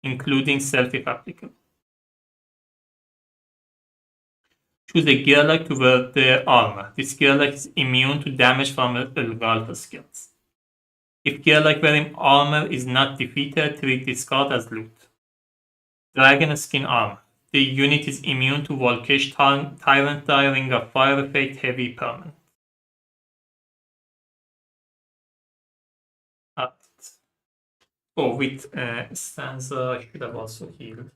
including self if applicable. Choose a gearlock to wear the armor. This gearlock is immune to damage from engulf skills. If gearlock wearing armor is not defeated, treat this card as loot. Dragon skin armor. The unit is immune to Vol'kesh Tyrant Die Ring of Fire effect heavy permanent. Oh, with Stanza, I should have also healed.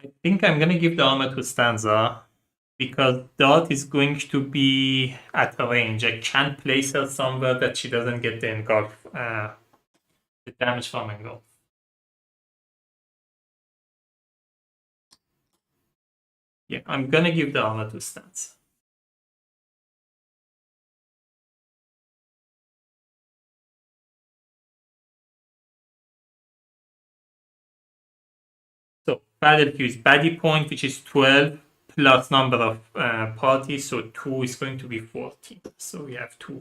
I think I'm gonna give the armor to Stanza because Dot is going to be at a range. I can't place her somewhere that she doesn't get the engulf, the damage from engulf. Yeah, I'm gonna give the armor to Stanza. So battle queue is baddie point, which is 12 plus number of parties. So 2 is going to be 14. So we have 2.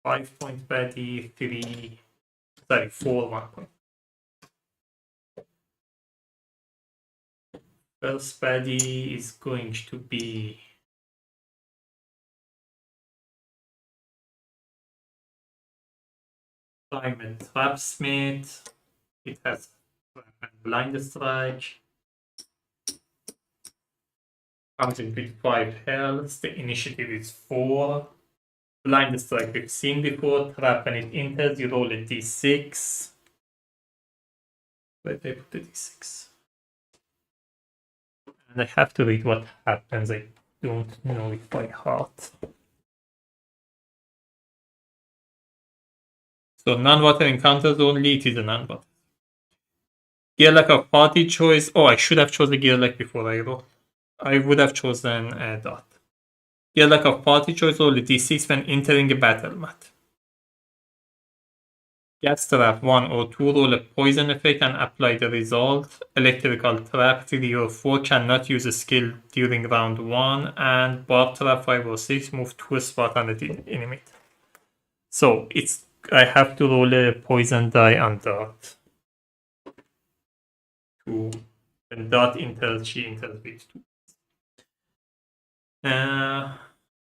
5 point baddie, 4 1 point. First baddie is going to be Climate Trapsmith. It has Blind Strike. Comes in with 5 health. The initiative is 4. Blind Strike we've seen before. Trap when it enters, you roll a d6. Where did I put the d6? And I have to read what happens. I don't know it by heart. So non-water encounters only, it is a non-water. Gearlock of party choice. Oh, I should have chosen Gearlock before I roll. I would have chosen Dot. Gearlock of party choice roll a d6 when entering a battle mat. Gas trap 1 or 2 roll a poison effect and apply the result. Electrical trap 3 or 4 cannot use a skill during round 1. And barb trap 5 or 6 move to a spot on the enemy. So I have to roll a poison die on Dot. 2. When Dot enters, she enters with 2.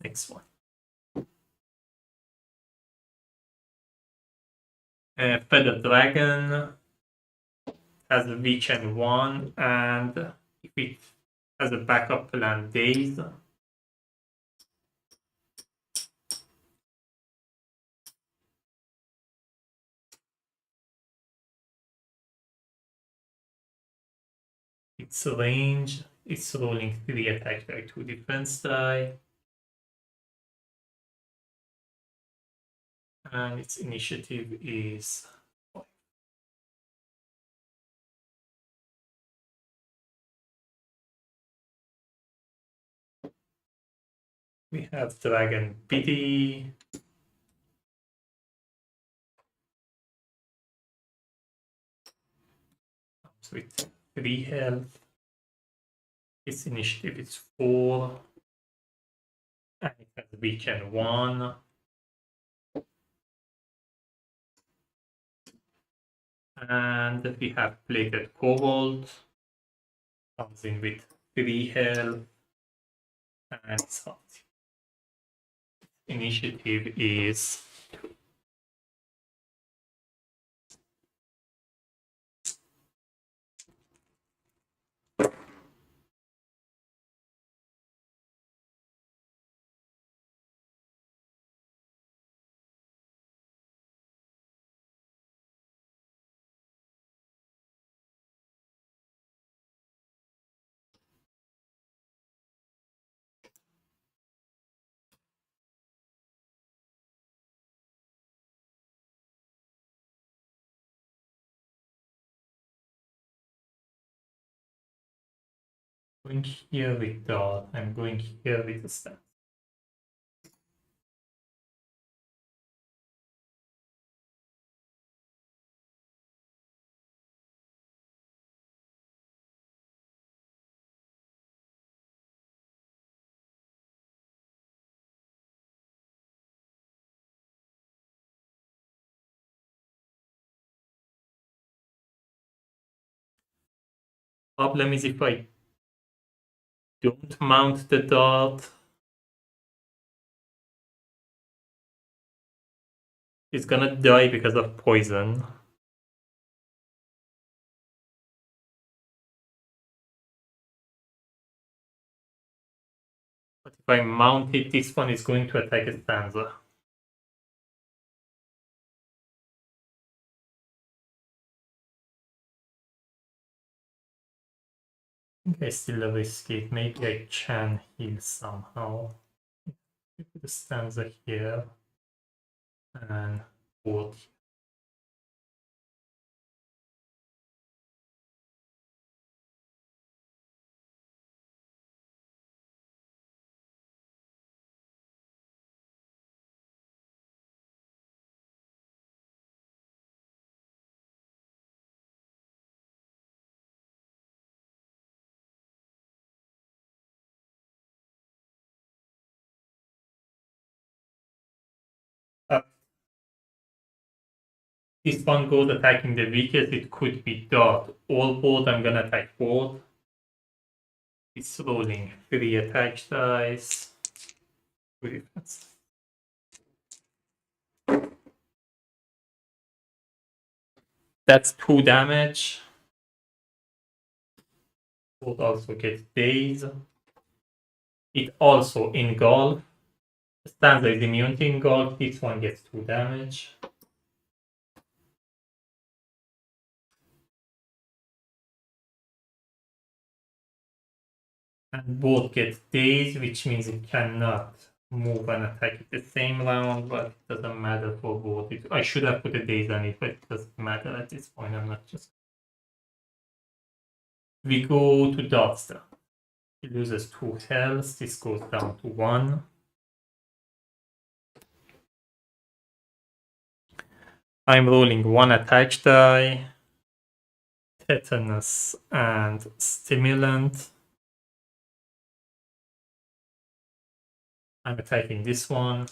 Next one. Feather Dragon has a weaken 1, and if it has a backup plan, Daze. Its range, it's rolling 3 attack die, 2 defense die. And its initiative is 5. We have Dragon Pity. So it's 3 health. Its initiative is 4. And it has weaken 1. And we have Plated Cobalt. Comes in with 3 health. And its initiative is 2. going here with dot, I'm going here with the stanza. Problem is if I don't mount the dot, it's gonna die because of poison. But if I mount it, this one is going to attack a stanza. I think I still risk it. Maybe I can heal somehow. Put the stanza here and board. This one goes attacking the weakest. It could be dot. All board, I'm gonna attack board. It's rolling 3 attack dice. 2 defense. That's 2 damage. Board also gets daze. It also engulf. Stanza is immune to engulf. This one gets 2 damage. And both get dazed, which means it cannot move and attack at the same round, but it doesn't matter for both. I should have put a daze on it, but it doesn't matter at this point. I'm not just. We go to Dotster. He loses 2 health. This goes down to 1. I'm rolling 1 attack die, tetanus, and stimulant. I'm attacking this one.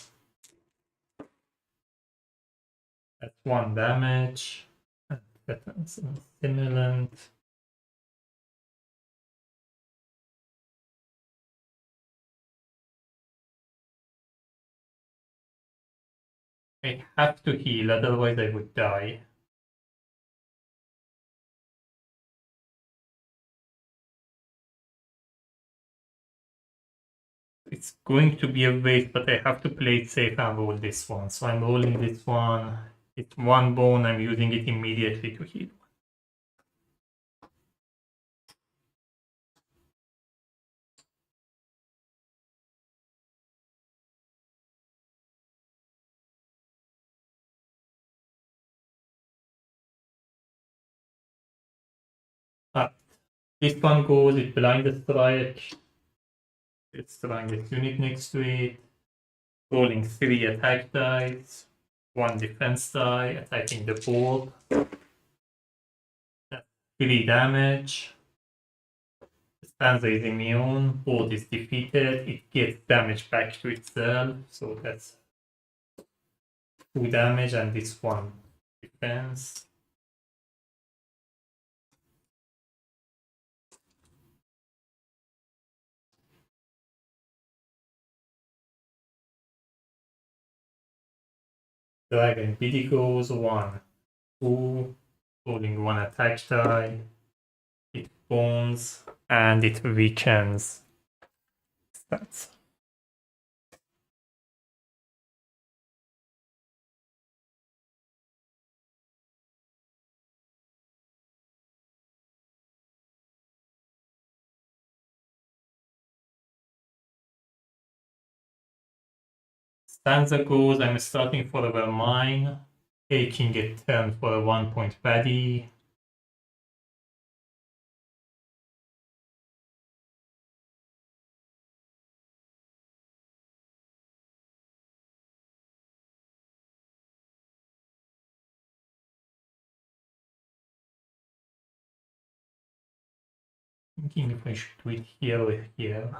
That's 1 damage. And tetanus and stimulant. I have to heal, otherwise I would die. It's going to be a waste, but I have to play it safe and roll this one. So I'm rolling this one. It's 1 bone. I'm using it immediately to heal. This one goes, it blind strike. It's trying this unit next to it. Rolling 3 attack dice, 1 defense die, attacking the board. That's 3 damage. The stanza is immune, board is defeated, it gets damage back to itself, so that's 2 damage and this 1 defense. Dragon BD goes 1, 2, rolling 1 attack die, it bones, and it weakens. Stats. Stanza goes, I'm starting for a mine, taking a turn for a 1-point baddie. Thinking if I should do it here or here.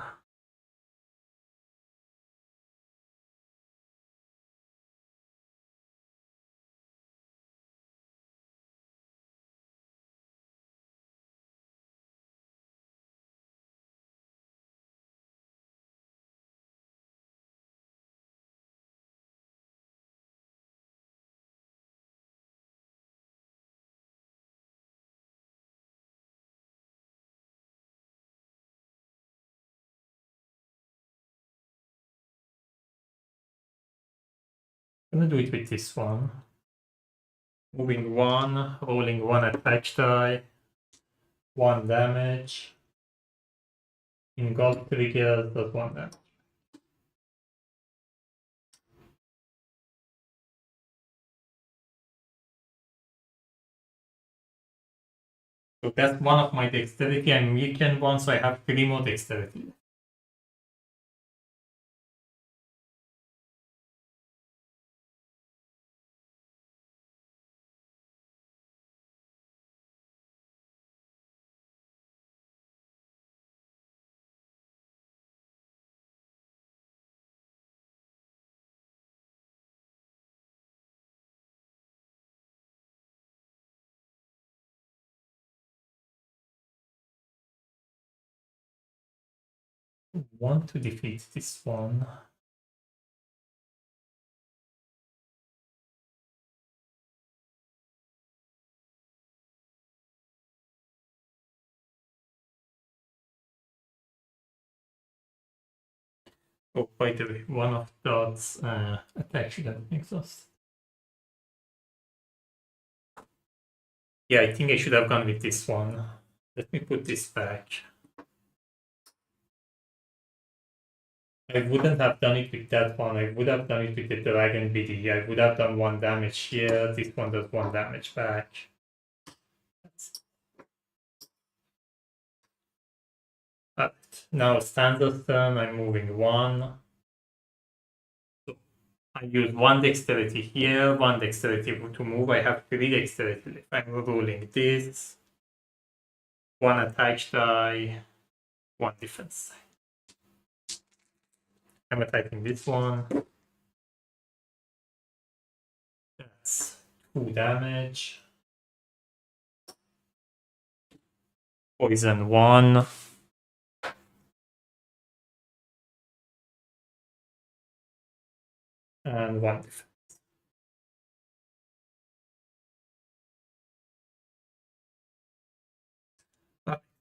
I'm gonna do it with this one. Moving one, rolling one attack die, 1 damage. In gold triggers, does 1 damage. So that's one of my dexterity and weakened one, so I have 3 more dexterity. Want to defeat this one. Oh, by the way, one of Dot's attacks should have been exhausted. Yeah, I think I should have gone with this one. Let me put this back. I wouldn't have done it with that one. I would have done it with the Dragon BD. I would have done 1 damage here. This one does 1 damage back. Now Stanza's turn. I'm moving 1. So I use 1 dexterity here, 1 dexterity to move. I have 3 dexterity left. I'm rolling this. 1 attack die, 1 defense die. I'm attacking this one. That's 2 damage. Poison 1. And 1 defense.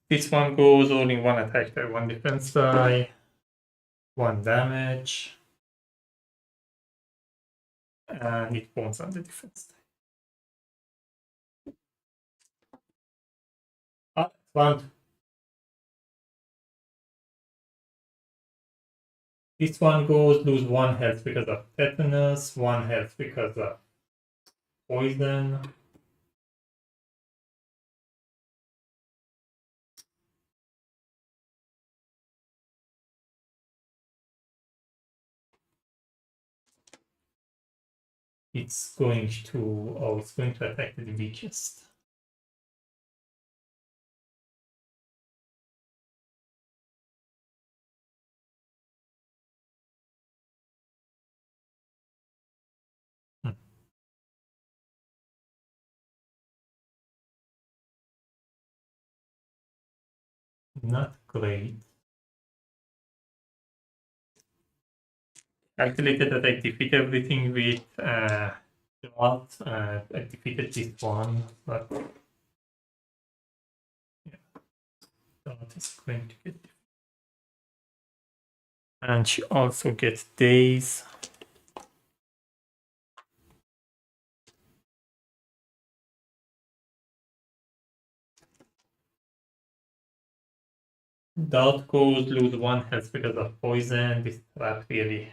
This one goes rolling 1 attack die, 1 defense die, 1 damage. And it won't on the defense die. One. This one goes lose 1 health because of tetanus, 1 health because of poison. It's going to attack the weakest. Not great. Calculated that I defeat everything with Dot. I defeated this one, but yeah, Dot is going to get defeated. And she also gets daze. Dot goes lose 1 health because of poison. This trap really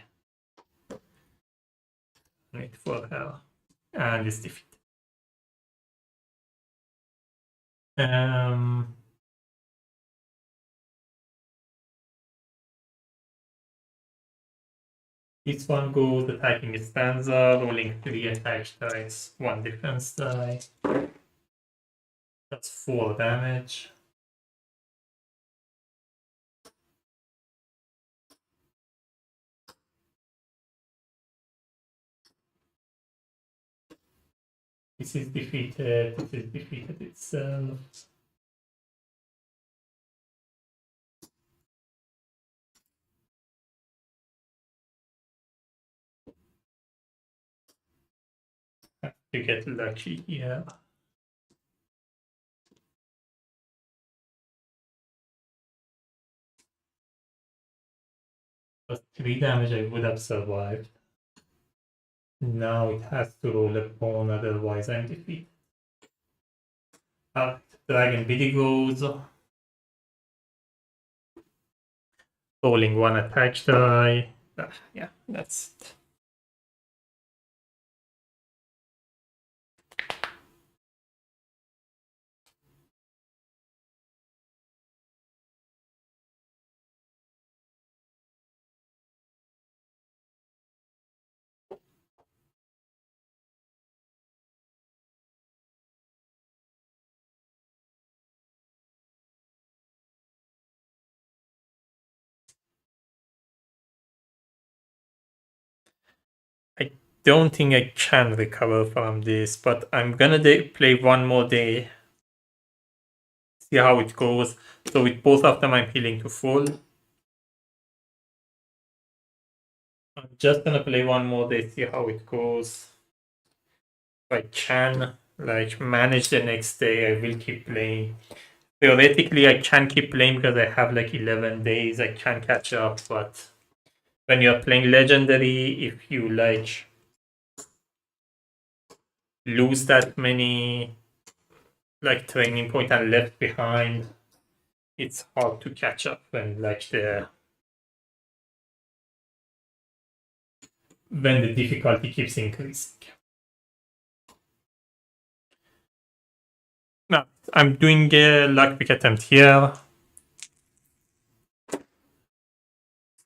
made for her. And is defeated. This one goes attacking Stanza, rolling 3 attack dice, 1 defense die. That's 4 damage. This is defeated. This is defeated itself. Have to get lucky here. But 3 damage, I would have survived. Now it has to roll a pawn, otherwise I'm defeated. Dragon BD goes. Rolling 1 attack die. Yeah, that's it. I don't think I can recover from this, but I'm gonna play one more day. See how it goes. So with both of them, I'm healing to full. I'm just gonna play one more day, see how it goes. If I can, like, manage the next day, I will keep playing. Theoretically, I can keep playing because I have like 11 days. I can catch up, but when you're playing legendary, if you like lose that many like training point and left behind, it's hard to catch up when like when the difficulty keeps increasing. Now I'm doing a luck pick attempt here.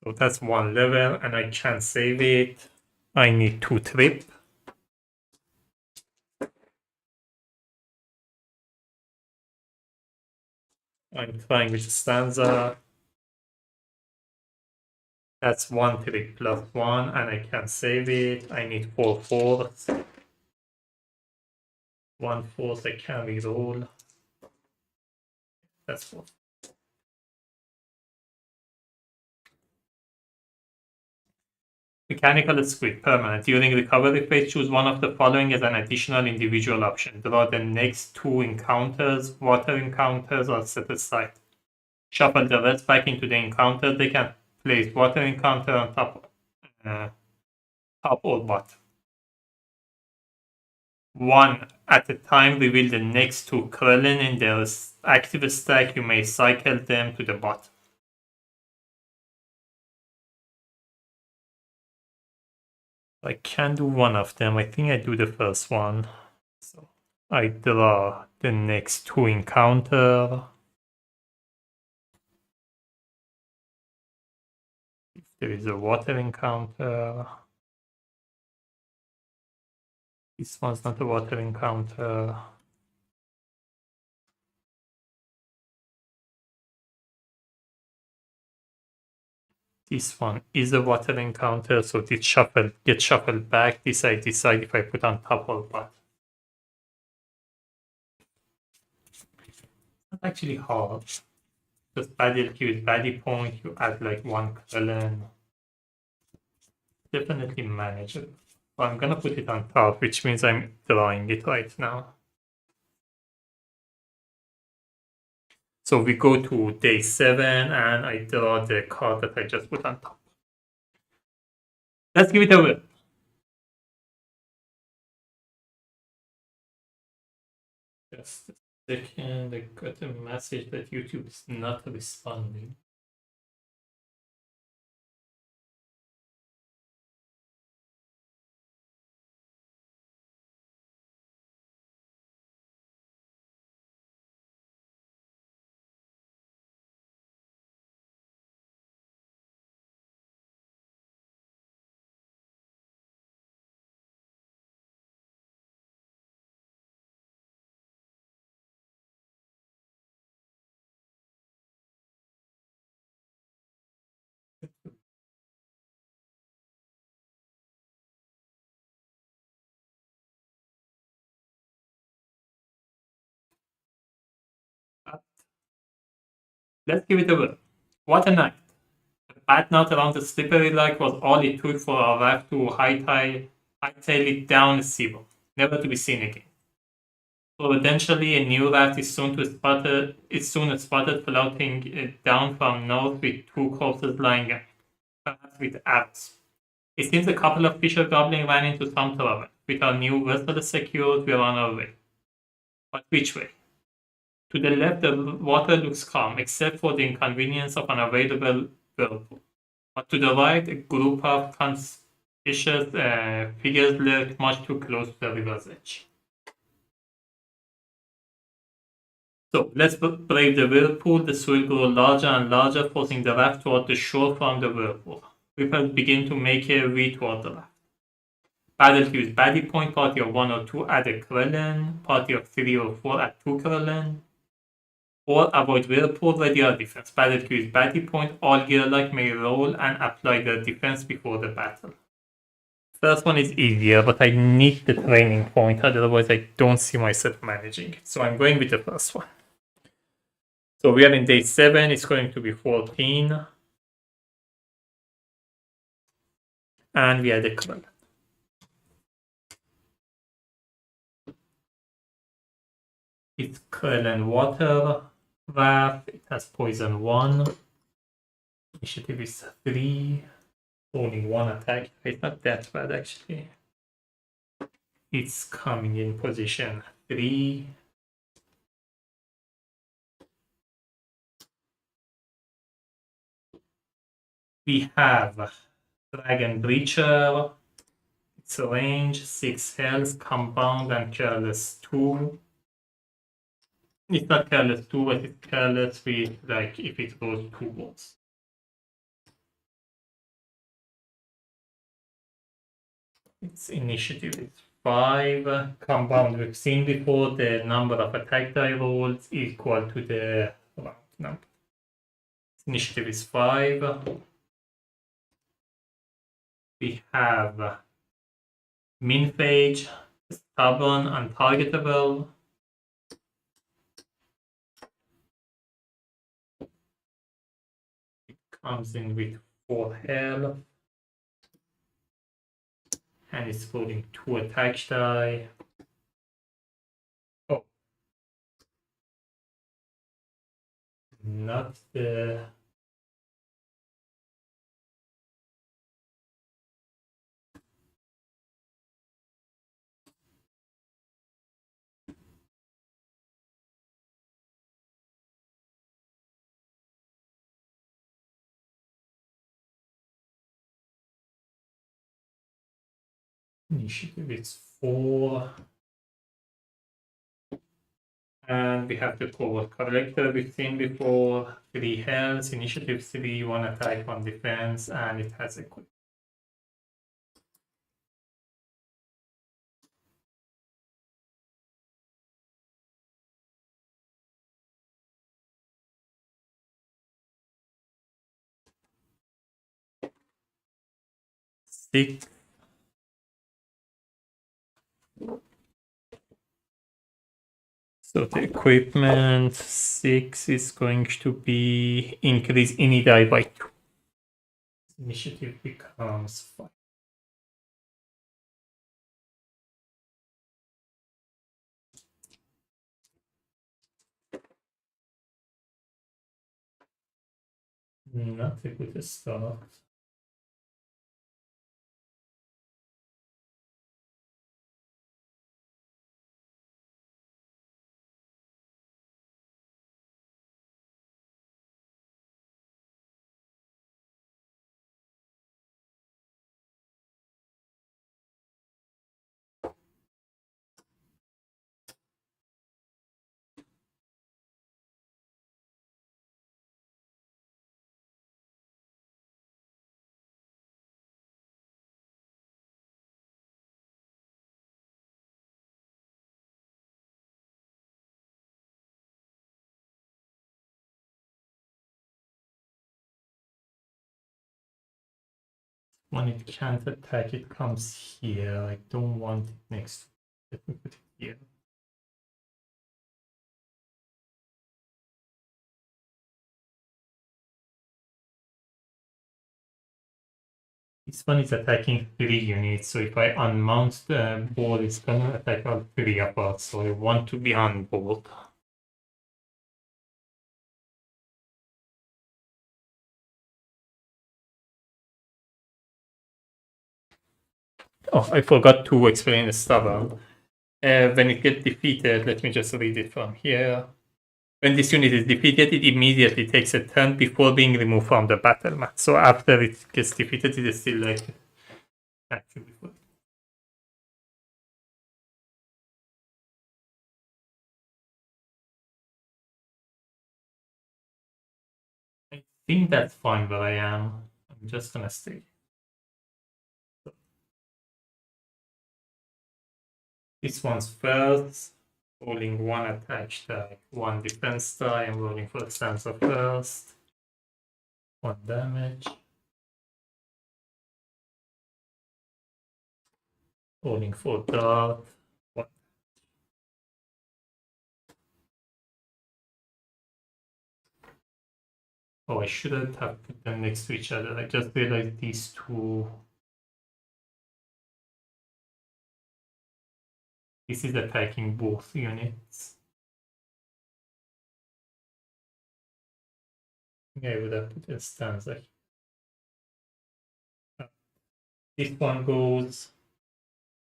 So that's 1 level and I can't save it. I need 2 trip. I'm trying with Stanza. That's 1 trip plus 1 and I can't save it. I need 4 fourths. 1 fourth I can reroll. That's 4. Mechanical squid, permanent. During recovery phase, choose one of the following as an additional individual option. Draw the next 2 encounters, water encounters, or set aside. Shuffle the rest back into the encounter. They can place water encounter on top or bottom. 1 at a time, reveal the next 2 Krillin in their active stack. You may cycle them to the bottom. I can do one of them. I think I do the first one. So I draw the next 2 encounter. If there is a water encounter. This one's not a water encounter. This one is a water encounter, so this gets shuffled back. This I decide if I put on top or bottom. Not actually hard. Just baddie with baddie point, you add like 1 Krillin. Definitely manageable. But I'm gonna put it on top, which means I'm drawing it right now. So we go to day 7 and I draw the card that I just put on top. Let's give it a whirl. Just a second, I got a message that YouTube is not responding. Let's give it a whirl. What a night. The bad knot around the slippery lake was all it took for our raft to hightail it down the seaboard, never to be seen again. Providentially, a new raft is soon spotted floating down from north with two corpses lying, perhaps with arrows. It seems a couple of fisher goblins ran into some trouble. With our new vessel secured, we are on our way. But which way? To the left, the water looks calm, except for the inconvenience of an available whirlpool. But to the right, a group of conspicuous figures lurk much too close to the river's edge. So let's brave the whirlpool. The swell grows larger and larger, forcing the raft toward the shore from the whirlpool. Ripples begin to make a way toward the raft. Battle cues: Baddie Point, party of 1 or 2 add a Krellin, party of 3 or 4 add 2 Krellin. Or avoid whirlpool, ready our defense. Battle cues: Baddie Point, all gear-like may roll and apply their defense before the battle. First one is easier, but I need the training point, otherwise I don't see myself managing it. So I'm going with the first one. So we are in day 7, it's going to be 14. And we add a Krellin. It's Krellin water raft, it has poison 1. Initiative is 3. Only 1 attack. It's not that bad actually. It's coming in position 3. We have Dragon Breacher. Its range 6 health, compound, and careless 2. It's not careless 2, but it's careless with like if it goes 2 balls. Its initiative is 5. Compound we've seen before, the number of attack die rolls equal to the round number. Initiative is 5. We have Minphage, stubborn, untargetable. It comes in with 4 health. And it's rolling 2 attack die. Oh. Not the... Initiative is 4. And we have the Covert Collector we've seen before. 3 health, initiative 3, 1 attack, 1 defense, and it has a quick. Six. So the equipment 6 is going to be increase any die by 2. Initiative becomes 5. Not a good start. When it can't attack, it comes here. I don't want it next. Let me put it here. This one is attacking 3 units, so if I unmount the ball, it's gonna attack all 3 apart, so I want to be on board. Oh, I forgot to explain the stubborn. When it gets defeated, let me just read it from here. When this unit is defeated, it immediately takes a turn before being removed from the battle mat. So after it gets defeated, it is still like action before. I think that's fine where I am. I'm just gonna stay. This one's first. Rolling 1 attack die, 1 defense die. I'm rolling for the stanza first. 1 damage. Rolling for dart. 1. Oh, I shouldn't have put them next to each other. I just realized these two. This is attacking both units. Yeah, I would have put a stanza. This one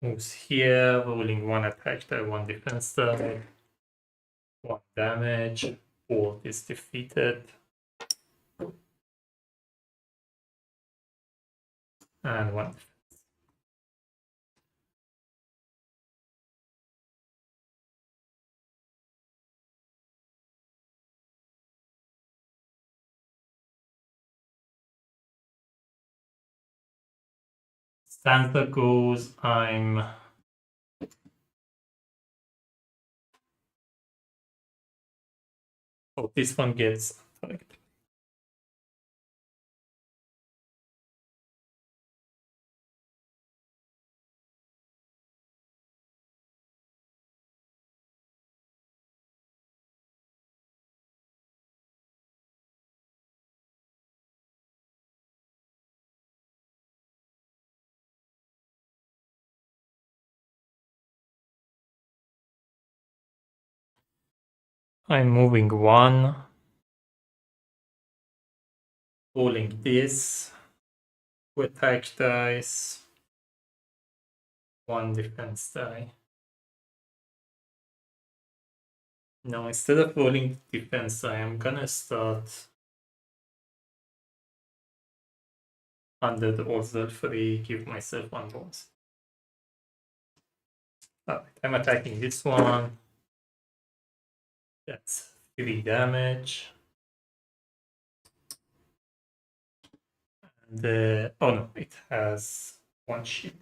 moves here, rolling 1 attack die, 1 defense die, 1 damage. Board is defeated. And 1. Stanza goes, oh, this one gets target. I'm moving 1. Rolling this. 2 attack dice. 1 defense die. Now instead of rolling defense die, I'm gonna start under the order 3, give myself 1 bonus. Alright, I'm attacking this one. That's 3 damage. And oh no, it has 1 shield.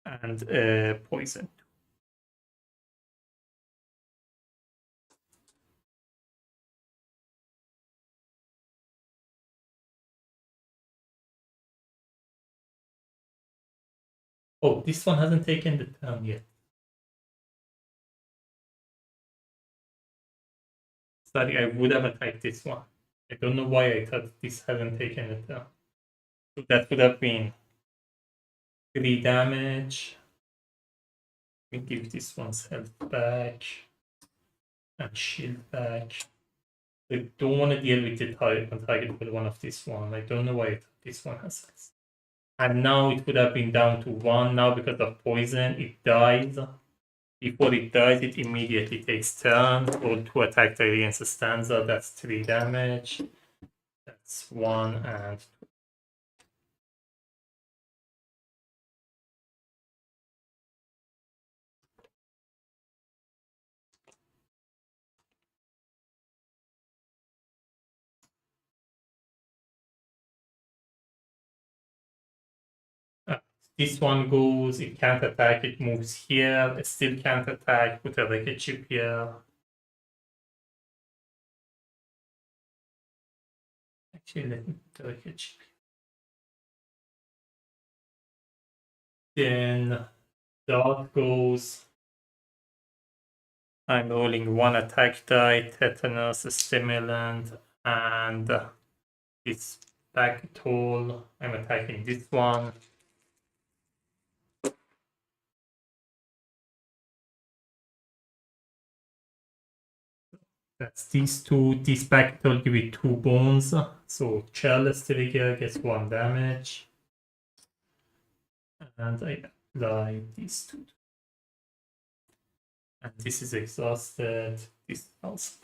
And poison. Oh, this one hasn't taken the turn yet. Sorry, I would have attacked this one. I don't know why I thought this hasn't taken the turn. So that would have been 3 damage. We give this one's health back. And shield back. I don't want to deal with the targetable one of this one. I don't know why I thought this one has health. And now it would have been down to 1. Now because of poison, it dies. Before it dies, it immediately takes turn. Roll 2 attack die against the stanza. That's 3 damage. That's 1 and 2. This one goes, it can't attack, it moves here, it still can't attack, put a rocket chip here. Actually, let me put a rocket chip. Then dart goes, I'm rolling 1 attack die, tetanus, stimulant, and this back tool. I'm attacking this one. That's these two. This back tool give it 2 bones. So Chalice Trigger gets 1 damage. And I apply these 2. And this is exhausted. This also.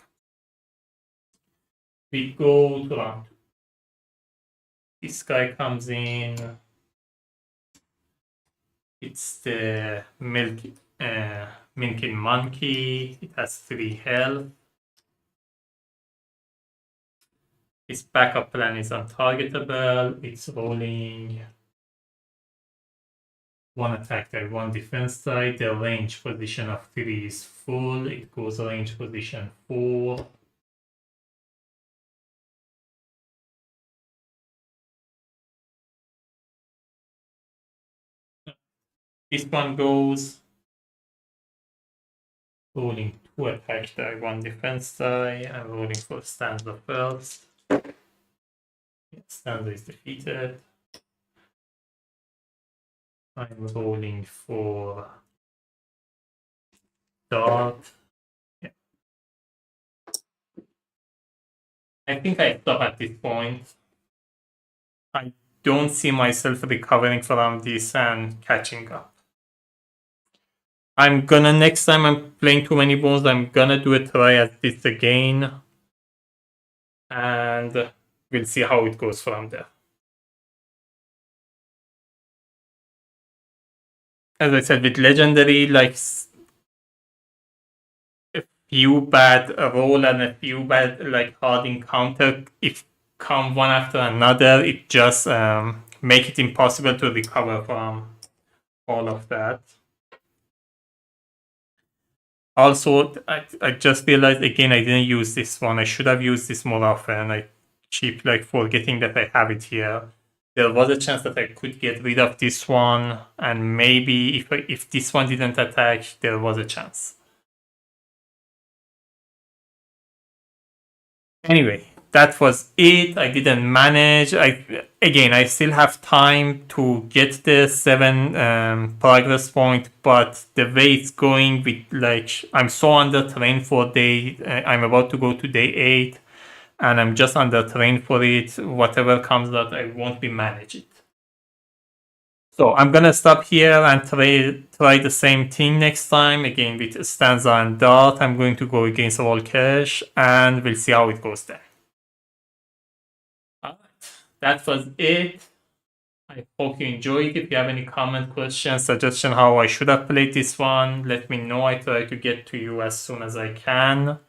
We go to round 2. This guy comes in. It's the Milking Monkey. It has 3 health. Its backup plan is untargetable. It's rolling 1 attack die, 1 defense die. The range position of 3 is full. It goes range position 4. This one goes rolling 2 attack die, 1 defense die. I'm rolling for Stanza first. Stanza is defeated. I'm rolling for Dart. Yeah. I think I stop at this point. I don't see myself recovering from this and catching up. I'm gonna, next time I'm playing too many bones, I'm gonna do a try at this again. And we'll see how it goes from there. As I said, with Legendary, like a few bad roll and a few bad like hard encounter, if come one after another, it just make it impossible to recover from all of that. Also, I just realized again I didn't use this one. I should have used this more often. I keep like forgetting that I have it here. There was a chance that I could get rid of this one, and maybe if this one didn't attack, there was a chance. Anyway, that was it. I didn't manage. I still have time to get the 7 progress point, but the way it's going with like I'm so under trained for day. I'm about to go to day 8. And I'm just under trained for it. Whatever comes out, I won't be managing it. So I'm gonna stop here and try the same thing next time. Again with Stanza and Dart. I'm going to go against Vol'kesh and we'll see how it goes then. Alright, that was it. I hope you enjoyed. If you have any comment, question, suggestion how I should have played this one, let me know. I try to get to you as soon as I can.